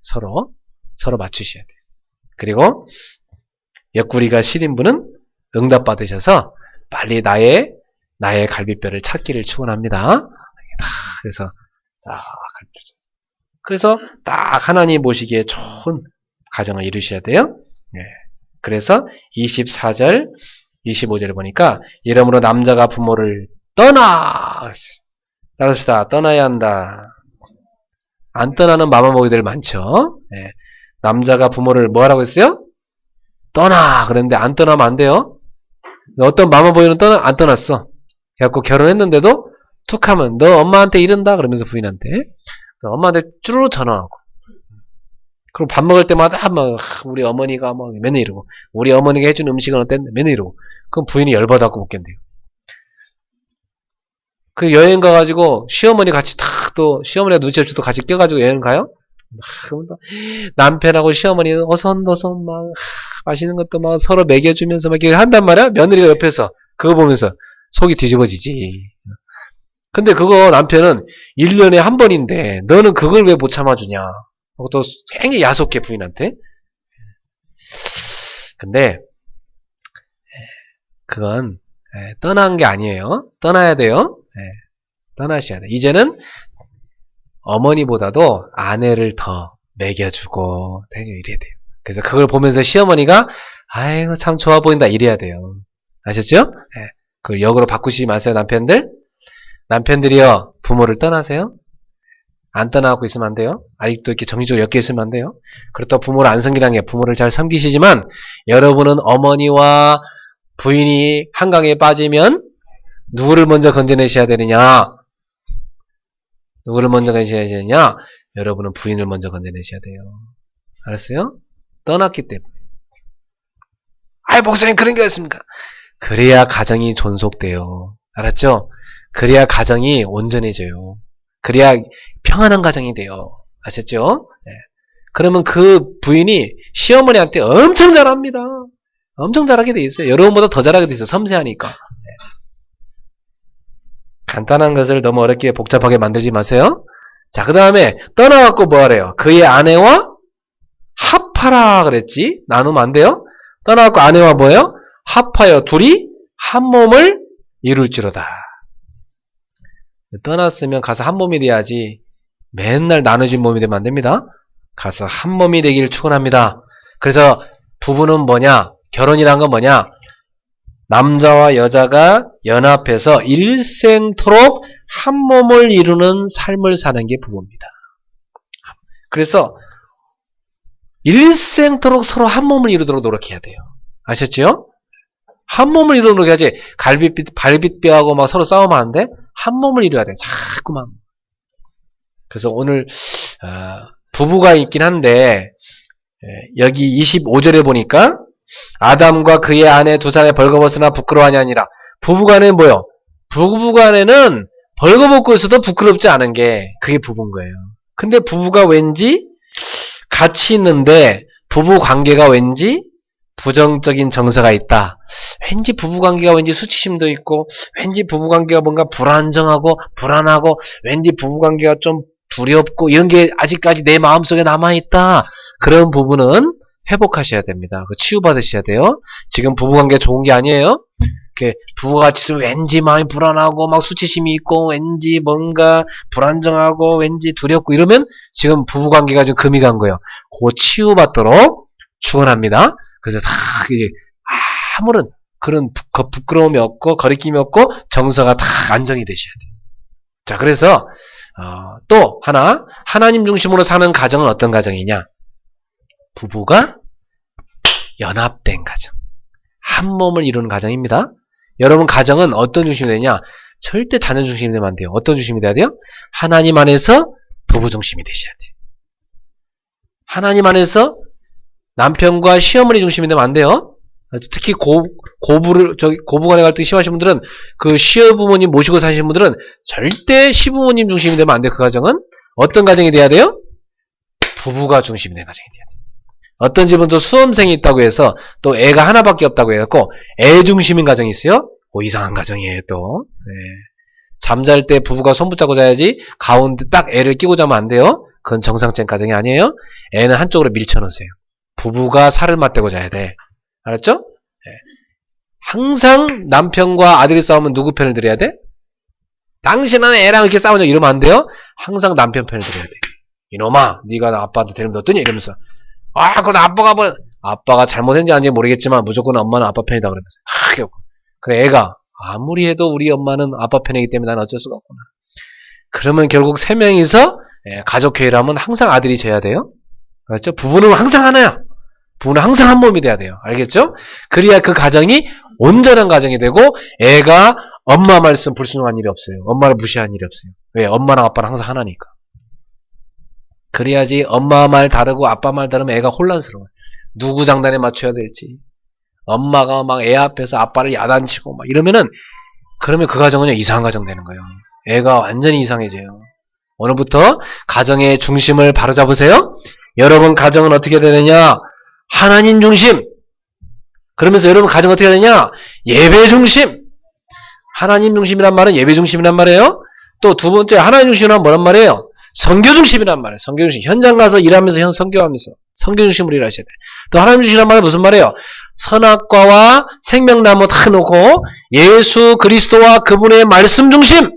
서로 맞추셔야 돼요. 그리고 옆구리가 시린 분은 응답 받으셔서 빨리 나의 갈비뼈를 찾기를 축원합니다. 그래서 딱 하나님 보시기에 좋은 가정을 이루셔야 돼요. 그래서 24절, 25절을 보니까 이러므로 남자가 부모를 따라합시다. 떠나야 한다. 안 떠나는 마마보이들 많죠. 남자가 부모를 뭐 하라고 했어요? 떠나. 그런데 안 떠나면 안 돼요. 어떤 마마보이는 안 떠났어. 그래갖고 결혼했는데도 툭 하면 너 엄마한테 이른다 그러면서 부인한테 엄마한테 쭈르르 전화하고, 그럼 밥 먹을 때마다 막 우리 어머니가 막 맨날 이러고, 우리 어머니가 해준 음식은 어땠는데 맨날 이러고, 그럼 부인이 열받아갖고 못 견뎌요. 그 여행 가가지고 시어머니 같이 또 시어머니가 눈치 없이 또 같이 껴가지고 여행 가요. 남편하고 시어머니는 어선도선 막 맛있는 것도 막 서로 먹여주면서 막 이렇게 한단 말이야. 며느리가 옆에서 그거 보면서 속이 뒤집어지지. 근데 그거 남편은 1년에 한 번인데 너는 그걸 왜 못 참아주냐. 또 굉장히 야속해, 부인한테. 근데 그건 떠난 게 아니에요. 떠나야 돼요. 떠나셔야 돼. 이제는 어머니보다도 아내를 더 먹여주고 이래야 돼요. 그래서 그걸 보면서 시어머니가 아이고 참 좋아 보인다 이래야 돼요. 아셨죠? 그걸 역으로 바꾸시지 마세요, 남편들. 남편들이요, 부모를 떠나세요. 안 떠나갖고 있으면 안 돼요. 아직도 이렇게 정신적으로 엮여 있으면 안 돼요. 그렇다고 부모를 안 섬기라는 게 부모를 잘 섬기시지만 여러분은 어머니와 부인이 한강에 빠지면 누구를 먼저 건져내셔야 되느냐? 누구를 먼저 건져내셔야 되느냐? 여러분은 부인을 먼저 건져내셔야 돼요. 알았어요? 떠났기 때문에. 아이, 목사님 그런 게 있습니까? 그래야 가정이 존속돼요. 알았죠? 그래야 가정이 온전해져요. 그래야 평안한 가정이 돼요. 아셨죠? 네. 그러면 그 부인이 시어머니한테 엄청 잘합니다. 엄청 잘하게 돼 있어요. 여러분보다 더 잘하게 돼 있어요. 섬세하니까. 네. 간단한 것을 너무 어렵게 복잡하게 만들지 마세요. 자, 그 다음에 떠나갖고 뭐 하래요? 그의 아내와 합하라 그랬지? 나누면 안 돼요? 떠나갖고 아내와 뭐예요? 합하여 둘이 한 몸을 이룰지로다. 떠났으면 가서 한 몸이 돼야지 맨날 나눠진 몸이 되면 안 됩니다. 가서 한 몸이 되기를 축원합니다. 그래서 부부는 뭐냐? 결혼이란 건 뭐냐? 남자와 여자가 연합해서 일생토록 한 몸을 이루는 삶을 사는 게 부부입니다. 그래서 일생토록 서로 한 몸을 이루도록 노력해야 돼요. 아셨죠? 한 몸을 이루도록 노력해야지 발빗뼈하고 막 서로 싸우면 안 돼? 한 몸을 이루어야 돼. 자꾸만. 그래서 오늘 부부가 있긴 한데 여기 25절에 보니까 아담과 그의 아내 두 사람이 벌거벗으나 부끄러워하니 아니라 부부간에 뭐요? 부부간에는 벌거벗고 있어도 부끄럽지 않은 게 그게 부부인 거예요. 근데 부부가 왠지 같이 있는데 부부 관계가 왠지 부정적인 정서가 있다. 왠지 부부관계가 왠지 수치심도 있고 왠지 부부관계가 뭔가 불안정하고 불안하고 왠지 부부관계가 좀 두렵고 이런 게 아직까지 내 마음속에 남아있다. 그런 부분은 회복하셔야 됩니다. 치유받으셔야 돼요. 지금 부부관계 좋은 게 아니에요. 이렇게 부부가 같이 있으면 왠지 마음이 불안하고 막 수치심이 있고 왠지 뭔가 불안정하고 왠지 두렵고 이러면 지금 부부관계가 좀 금이 간 거예요. 그거 치유받도록 축원합니다. 그래서 다 이제 아무런 그런 부끄러움이 없고 거리낌이 없고 정서가 다 안정이 되셔야 돼요. 자, 그래서 또 하나 하나님 중심으로 사는 가정은 어떤 가정이냐? 부부가 연합된 가정, 한 몸을 이루는 가정입니다. 여러분 가정은 어떤 중심이 되냐? 절대 자녀 중심이 되면 안 돼요. 어떤 중심이 돼야 돼요? 하나님 안에서 부부 중심이 되셔야 돼요. 하나님 안에서 남편과 시어머니 중심이 되면 안 돼요. 특히 고부간의 갈등이 심하신 분들은 그 시어부모님 모시고 사시는 분들은 절대 시부모님 중심이 되면 안 돼요. 그 가정은 어떤 가정이 돼야 돼요? 부부가 중심이 된 가정이 돼야 돼요. 어떤 집은 또 수험생이 있다고 해서 또 애가 하나밖에 없다고 해갖고 애 중심인 가정이 있어요. 이상한 가정이에요 또. 네. 잠잘 때 부부가 손 붙잡고 자야지 가운데 딱 애를 끼고 자면 안 돼요. 그건 정상적인 가정이 아니에요. 애는 한쪽으로 밀쳐놓으세요. 부부가 살을 맞대고 자야 돼. 알았죠? 네. 항상 남편과 아들이 싸우면 누구 편을 들어야 돼? 당신은 애랑 이렇게 싸우냐 이러면 안 돼요. 항상 남편 편을 들어야 돼. 이놈아, 네가 나 아빠한테 데리면 어떠냐 이러면서 그건 아빠가 잘못했는지 아닌지 모르겠지만 무조건 엄마는 아빠 편이다 그러면서 그래 애가 아무리 해도 우리 엄마는 아빠 편이기 때문에 난 어쩔 수가 없구나. 그러면 결국 세 명이서 가족회의를 하면 항상 아들이 져야 돼요. 알았죠? 부부는 항상 하나야. 부부는 항상 한 몸이 돼야 돼요. 알겠죠? 그래야 그 가정이 온전한 가정이 되고 애가 엄마 말씀 불순종한 일이 없어요. 엄마를 무시한 일이 없어요. 왜? 엄마랑 아빠랑 항상 하나니까. 그래야지 엄마 말 다르고 아빠 말 다르면 애가 혼란스러워요. 누구 장단에 맞춰야 될지. 엄마가 막 애 앞에서 아빠를 야단치고 막 이러면은 그러면 그 가정은 이상한 가정 되는 거예요. 애가 완전히 이상해져요. 오늘부터 가정의 중심을 바로잡으세요. 여러분 가정은 어떻게 되느냐? 하나님 중심. 그러면서 여러분 가정 어떻게 되느냐? 예배 중심. 하나님 중심이란 말은 예배 중심이란 말이에요. 또 두 번째 하나님 중심이란 뭐란 말이에요? 선교 중심이란 말이에요. 선교 중심. 현장 가서 일하면서 선교하면서 선교 중심으로 일하셔야 돼. 또 하나님 중심이란 말은 무슨 말이에요? 선악과와 생명나무 다 놓고 예수 그리스도와 그분의 말씀 중심.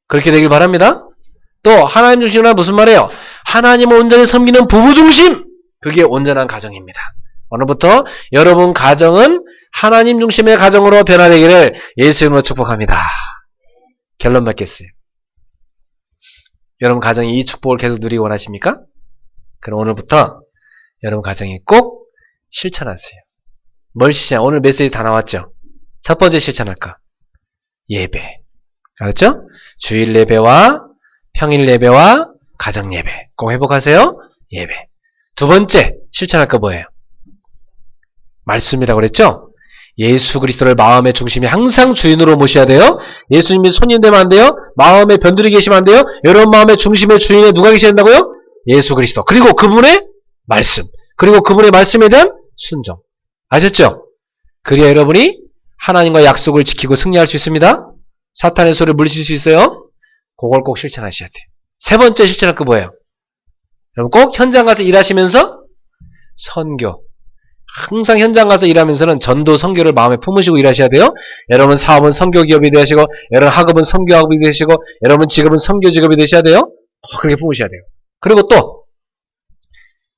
그렇게 되길 바랍니다. 또 하나님 중심이란 무슨 말이에요? 하나님을 온전히 섬기는 부부 중심. 그게 온전한 가정입니다. 오늘부터 여러분 가정은 하나님 중심의 가정으로 변화되기를 예수 이름으로 축복합니다. 결론 맺겠어요. 여러분 가정이 이 축복을 계속 누리기 원하십니까? 그럼 오늘부터 여러분 가정이 꼭 실천하세요. 뭘 실천? 오늘 메시지 다 나왔죠? 첫 번째 실천할까? 예배. 알았죠? 주일 예배와 평일 예배와 가정 예배. 꼭 회복하세요. 예배. 두 번째 실천할 거 뭐예요? 말씀이라고 그랬죠? 예수 그리스도를 마음의 중심에 항상 주인으로 모셔야 돼요. 예수님이 손님 되면 안 돼요. 마음에 변두리 계시면 안 돼요. 여러분 마음의 중심의 주인에 누가 계셔야 된다고요? 예수 그리스도. 그리고 그분의 말씀. 그리고 그분의 말씀에 대한 순종. 아셨죠? 그래야 여러분이 하나님과 약속을 지키고 승리할 수 있습니다. 사탄의 소리를 물리칠 수 있어요. 그걸 꼭 실천하셔야 돼요. 세 번째 실천할 거 뭐예요? 여러분 꼭 현장 가서 일하시면서 선교. 항상 현장 가서 일하면서는 전도 선교를 마음에 품으시고 일하셔야 돼요. 여러분 사업은 선교 기업이 되시고, 여러분 학업은 선교 학업이 되시고, 여러분 직업은 선교 직업이 되셔야 돼요. 그렇게 품으셔야 돼요. 그리고 또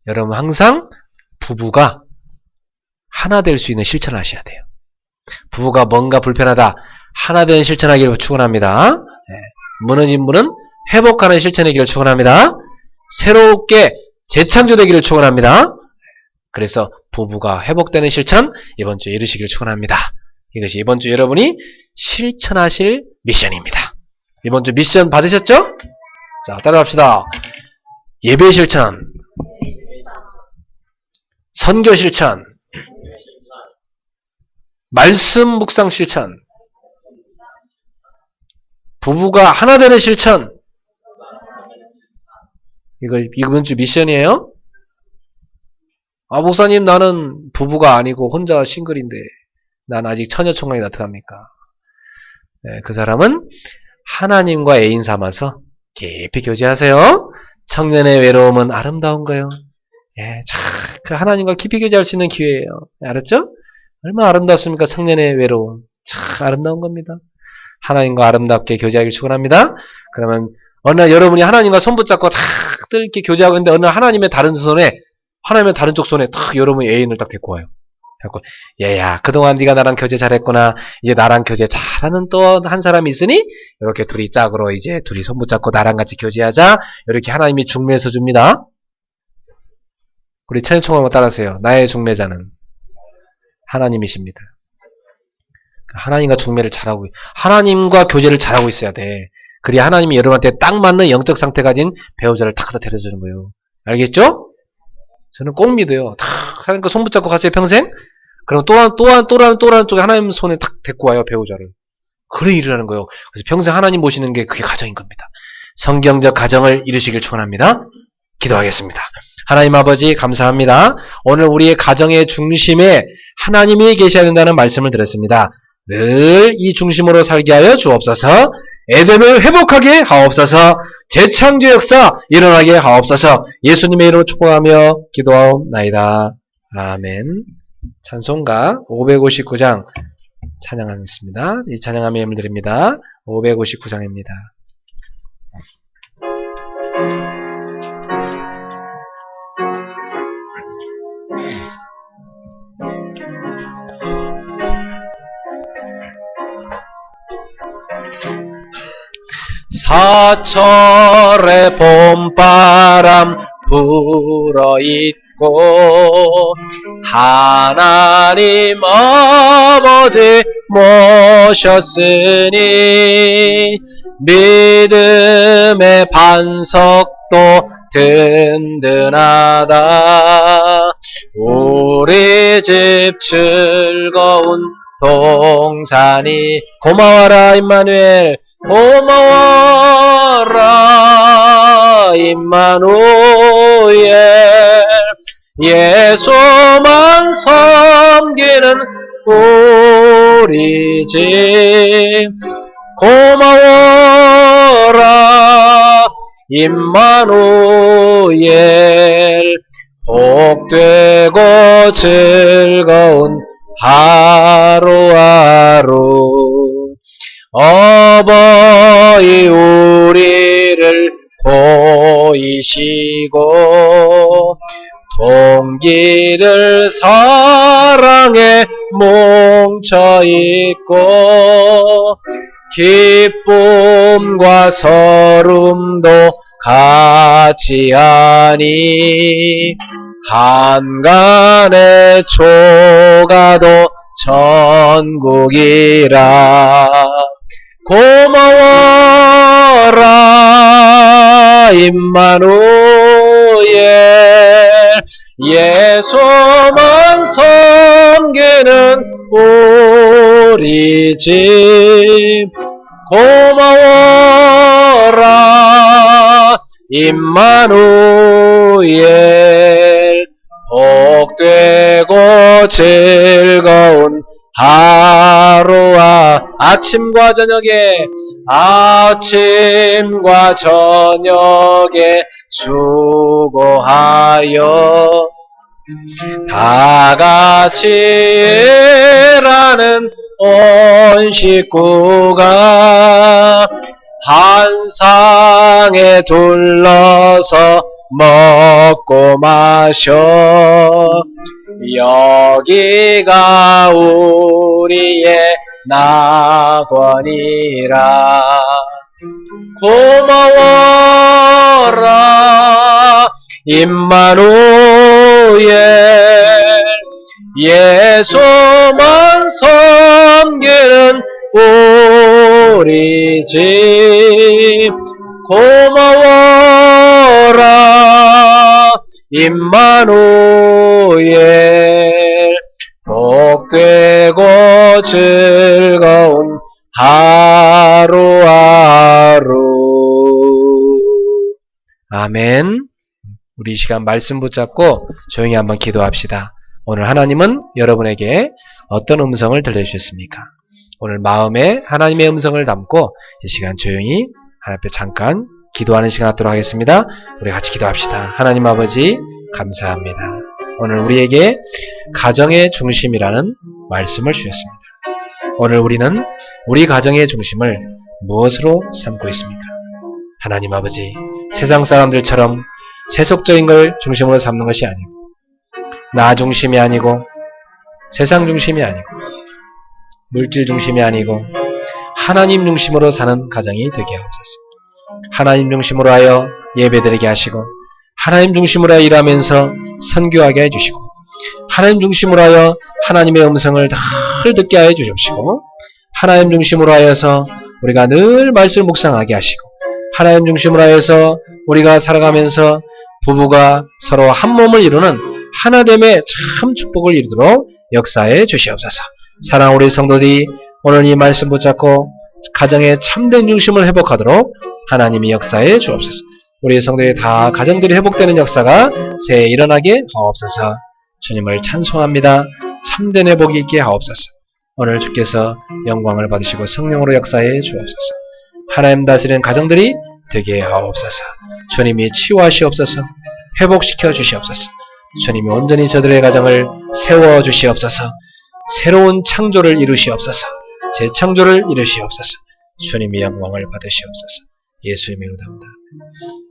여러분 항상 부부가 하나 될 수 있는 실천을 하셔야 돼요. 부부가 뭔가 불편하다, 하나 되는 실천하기를 축원합니다. 무너진 분은 회복하는 실천이기를 축원합니다. 새롭게 재창조되기를 축원합니다. 그래서 부부가 회복되는 실천 이번 주에 이루시기를 축원합니다. 이것이 이번 주 여러분이 실천하실 미션입니다. 이번 주 미션 받으셨죠? 자, 따라갑시다. 예배 실천, 선교 실천, 말씀 묵상 실천, 부부가 하나 되는 실천. 이거 이번 주 미션이에요. 아, 목사님, 나는 부부가 아니고 혼자 싱글인데, 난 아직 처녀총각이 어떡합니까? 네, 그 사람은 하나님과 애인 삼아서 깊이 교제하세요. 청년의 외로움은 아름다운 거예요. 예, 참, 그 하나님과 깊이 교제할 수 있는 기회예요. 알았죠? 얼마나 아름답습니까? 청년의 외로움. 참 아름다운 겁니다. 하나님과 아름답게 교제하길 축원합니다. 그러면 어느 날 여러분이 하나님과 손 붙잡고 탁 이렇게 교제하고 있는데 어느 날 하나님의 다른 손에, 하나님의 다른 쪽 손에 탁 여러분이 애인을 딱 데리고 와요. 그래갖고 얘야, 그동안 네가 나랑 교제 잘했구나. 이제 나랑 교제 잘하는 또 한 사람이 있으니 이렇게 둘이 짝으로 이제 둘이 손 붙잡고 나랑 같이 교제하자. 이렇게 하나님이 중매서 줍니다. 우리 천연총 한번 따라하세요. 나의 중매자는 하나님이십니다. 하나님과 중매를 잘하고, 하나님과 교제를 잘하고 있어야 돼. 그래야 하나님이 여러분한테 딱 맞는 영적 상태 가진 배우자를 탁 갖다 데려주는 거예요. 알겠죠? 저는 꼭 믿어요. 다 하나님과 손 붙잡고 가세요, 평생? 그럼 또 한 쪽에 하나님 손에 탁 데리고 와요, 배우자를. 그래 일을 거예요. 그래서 평생 하나님 모시는 게 그게 가정인 겁니다. 성경적 가정을 이루시길 축원합니다. 기도하겠습니다. 하나님 아버지 감사합니다. 오늘 우리의 가정의 중심에 하나님이 계셔야 된다는 말씀을 들었습니다. 늘 이 중심으로 살게 하여 주옵소서. 에덴을 회복하게 하옵소서. 재창조 역사 일어나게 하옵소서. 예수님의 이름으로 축복하며 기도하옵나이다. 아멘. 찬송가 559장 찬양하겠습니다. 이 찬양함의 예물 드립니다. 559장입니다. 사철의 봄바람 불어있고 하나님 아버지 모셨으니 믿음의 반석도 든든하다. 우리 집 즐거운 동산이 고마워라 임마누엘 고마워라 임마누엘 예수만 섬기는 우리 집 고마워라 임마누엘 복되고 즐거운 하루하루 어버이 우리를 보이시고 동기를 사랑에 뭉쳐있고 기쁨과 서름도 같이 하니 한간의 초가도 천국이라. 고마워라 임마누엘, 예수만 섬기는 우리 집. 고마워라 임마누엘, 복되고 즐거운 하루와 아침과 저녁에 수고하여 다같이 일하는 온 식구가 한 상에 둘러서 먹고 마셔. 여기가 우리의 낙원이라. 고마워라 임마누엘, 예수만 섬기는 우리 집. 고마워라 임마누엘, 복되고 즐거운 하루하루. 아멘. 우리 이 시간 말씀 붙잡고 조용히 한번 기도합시다. 오늘 하나님은 여러분에게 어떤 음성을 들려주셨습니까? 오늘 마음에 하나님의 음성을 담고 이 시간 조용히 하나님 앞에 잠깐 기도하는 시간 갖도록 하겠습니다. 우리 같이 기도합시다. 하나님 아버지 감사합니다. 오늘 우리에게 가정의 중심이라는 말씀을 주셨습니다. 오늘 우리는 우리 가정의 중심을 무엇으로 삼고 있습니까? 하나님 아버지, 세상 사람들처럼 세속적인 걸 중심으로 삼는 것이 아니고, 나 중심이 아니고, 세상 중심이 아니고, 물질 중심이 아니고, 하나님 중심으로 사는 가정이 되게 하옵소서. 하나님 중심으로 하여 예배드리게 하시고, 하나님 중심으로 하여 일하면서 선교하게 해주시고, 하나님 중심으로 하여 하나님의 음성을 늘 듣게 하여 주십시고, 하나님 중심으로 하여서 우리가 늘 말씀을 묵상하게 하시고, 하나님 중심으로 하여서 우리가 살아가면서 부부가 서로 한 몸을 이루는 하나됨의 참 축복을 이루도록 역사해 주시옵소서. 사랑하는 우리 성도들이 오늘 이 말씀 붙잡고 가정의 참된 중심을 회복하도록 하나님이 역사해 주옵소서. 우리 성도의 다 가정들이 회복되는 역사가 새해 일어나게 하옵소서. 주님을 찬송합니다. 참된 회복이 있게 하옵소서. 오늘 주께서 영광을 받으시고 성령으로 역사해 주옵소서. 하나님 다스리는 가정들이 되게 하옵소서. 주님이 치유하시옵소서. 회복시켜 주시옵소서. 주님이 온전히 저들의 가정을 세워 주시옵소서. 새로운 창조를 이루시옵소서. 재창조를 이루시옵소서. 주님이 영광을 받으시옵소서. 예수님의 이름으로.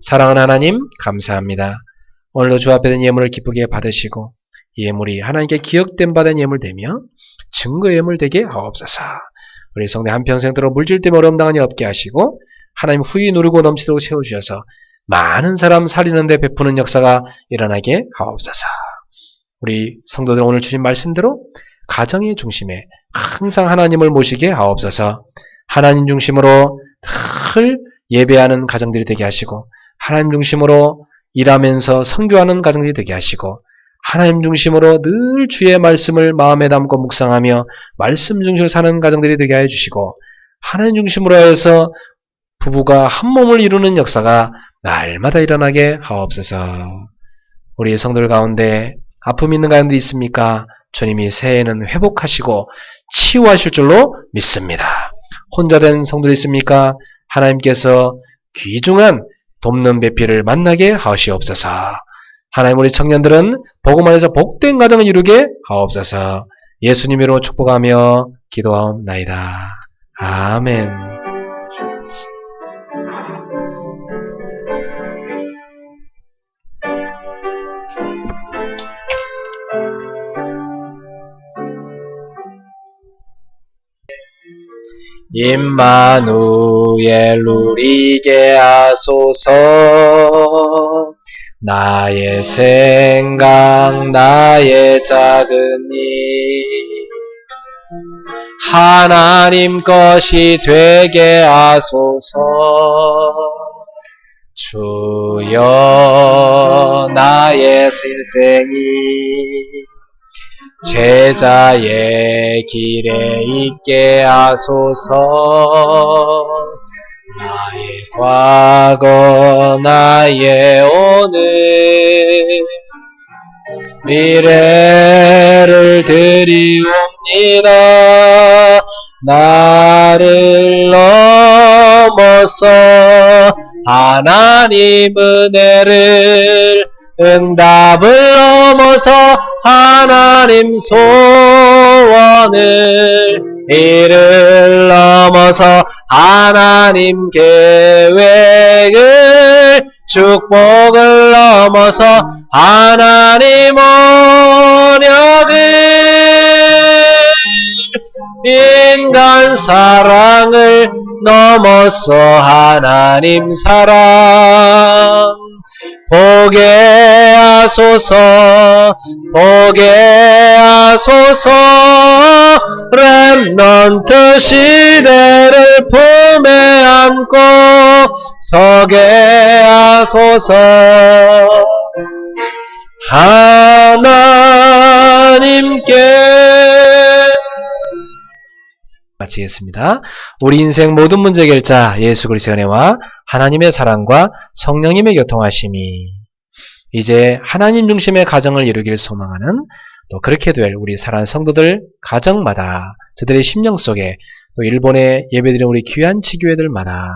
사랑하는 하나님 감사합니다. 오늘도 주 앞에 된 예물을 기쁘게 받으시고 이 예물이 하나님께 기억된 바된 예물 되며 증거 예물 되게 하옵소서. 우리 성대 한평생 들어 물질 때문에 어려움 당하니 없게 하시고 하나님 후히 누르고 넘치도록 세워주셔서 많은 사람 살리는 데 베푸는 역사가 일어나게 하옵소서. 우리 성도들 오늘 주신 말씀대로 가정의 중심에 항상 하나님을 모시게 하옵소서. 하나님 중심으로 늘 예배하는 가정들이 되게 하시고 하나님 중심으로 일하면서 선교하는 가정들이 되게 하시고 하나님 중심으로 늘 주의 말씀을 마음에 담고 묵상하며 말씀 중심으로 사는 가정들이 되게 하여 주시고 하나님 중심으로 해서 부부가 한 몸을 이루는 역사가 날마다 일어나게 하옵소서. 우리 성도들 가운데 아픔 있는 가정들이 있습니까? 주님이 새해에는 회복하시고 치유하실 줄로 믿습니다. 혼자 된 성도들이 있습니까? 하나님께서 귀중한 돕는 배필을 만나게 하시옵소서. 하나님 우리 청년들은 복음 안에서 복된 가정을 이루게 하옵소서. 예수님으로 축복하며 기도하옵나이다. 아멘. 임마누엘 주의 누리게 하소서. 나의 생각 나의 작은 일 하나님 것이 되게 하소서. 주여 나의 실생이 제자의 길에 있게 하소서. 나의 과거 나의 오늘 미래를 드리옵니다. 나를 넘어서 하나님 은혜를 응답을 넘어서 하나님 소원을 이를 넘어서 하나님 계획을 축복을 넘어서 하나님 언약을 인간 사랑을 넘어서 하나님 사랑 보게 하소서. 보게 하소서. 렘넌트 시대를 품에 안고 서게 하소서. 하나님께 마치겠습니다. 우리 인생 모든 문제 해결자 예수 그리스도의 은혜와 하나님의 사랑과 성령님의 교통하심이 이제 하나님 중심의 가정을 이루길 소망하는 또 그렇게 될 우리 사랑하는 성도들 가정마다 저들의 심령 속에 또 일본에 예배드리는 우리 귀한 치교회들마다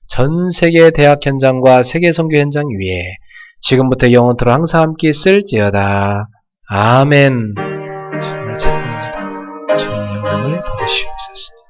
전 세계 대학 현장과 세계 선교 현장 위에 지금부터 영원토록 항상 함께 있을지어다. 아멘. 정말 찬양합니다. 주님 영광을 받으시옵소서.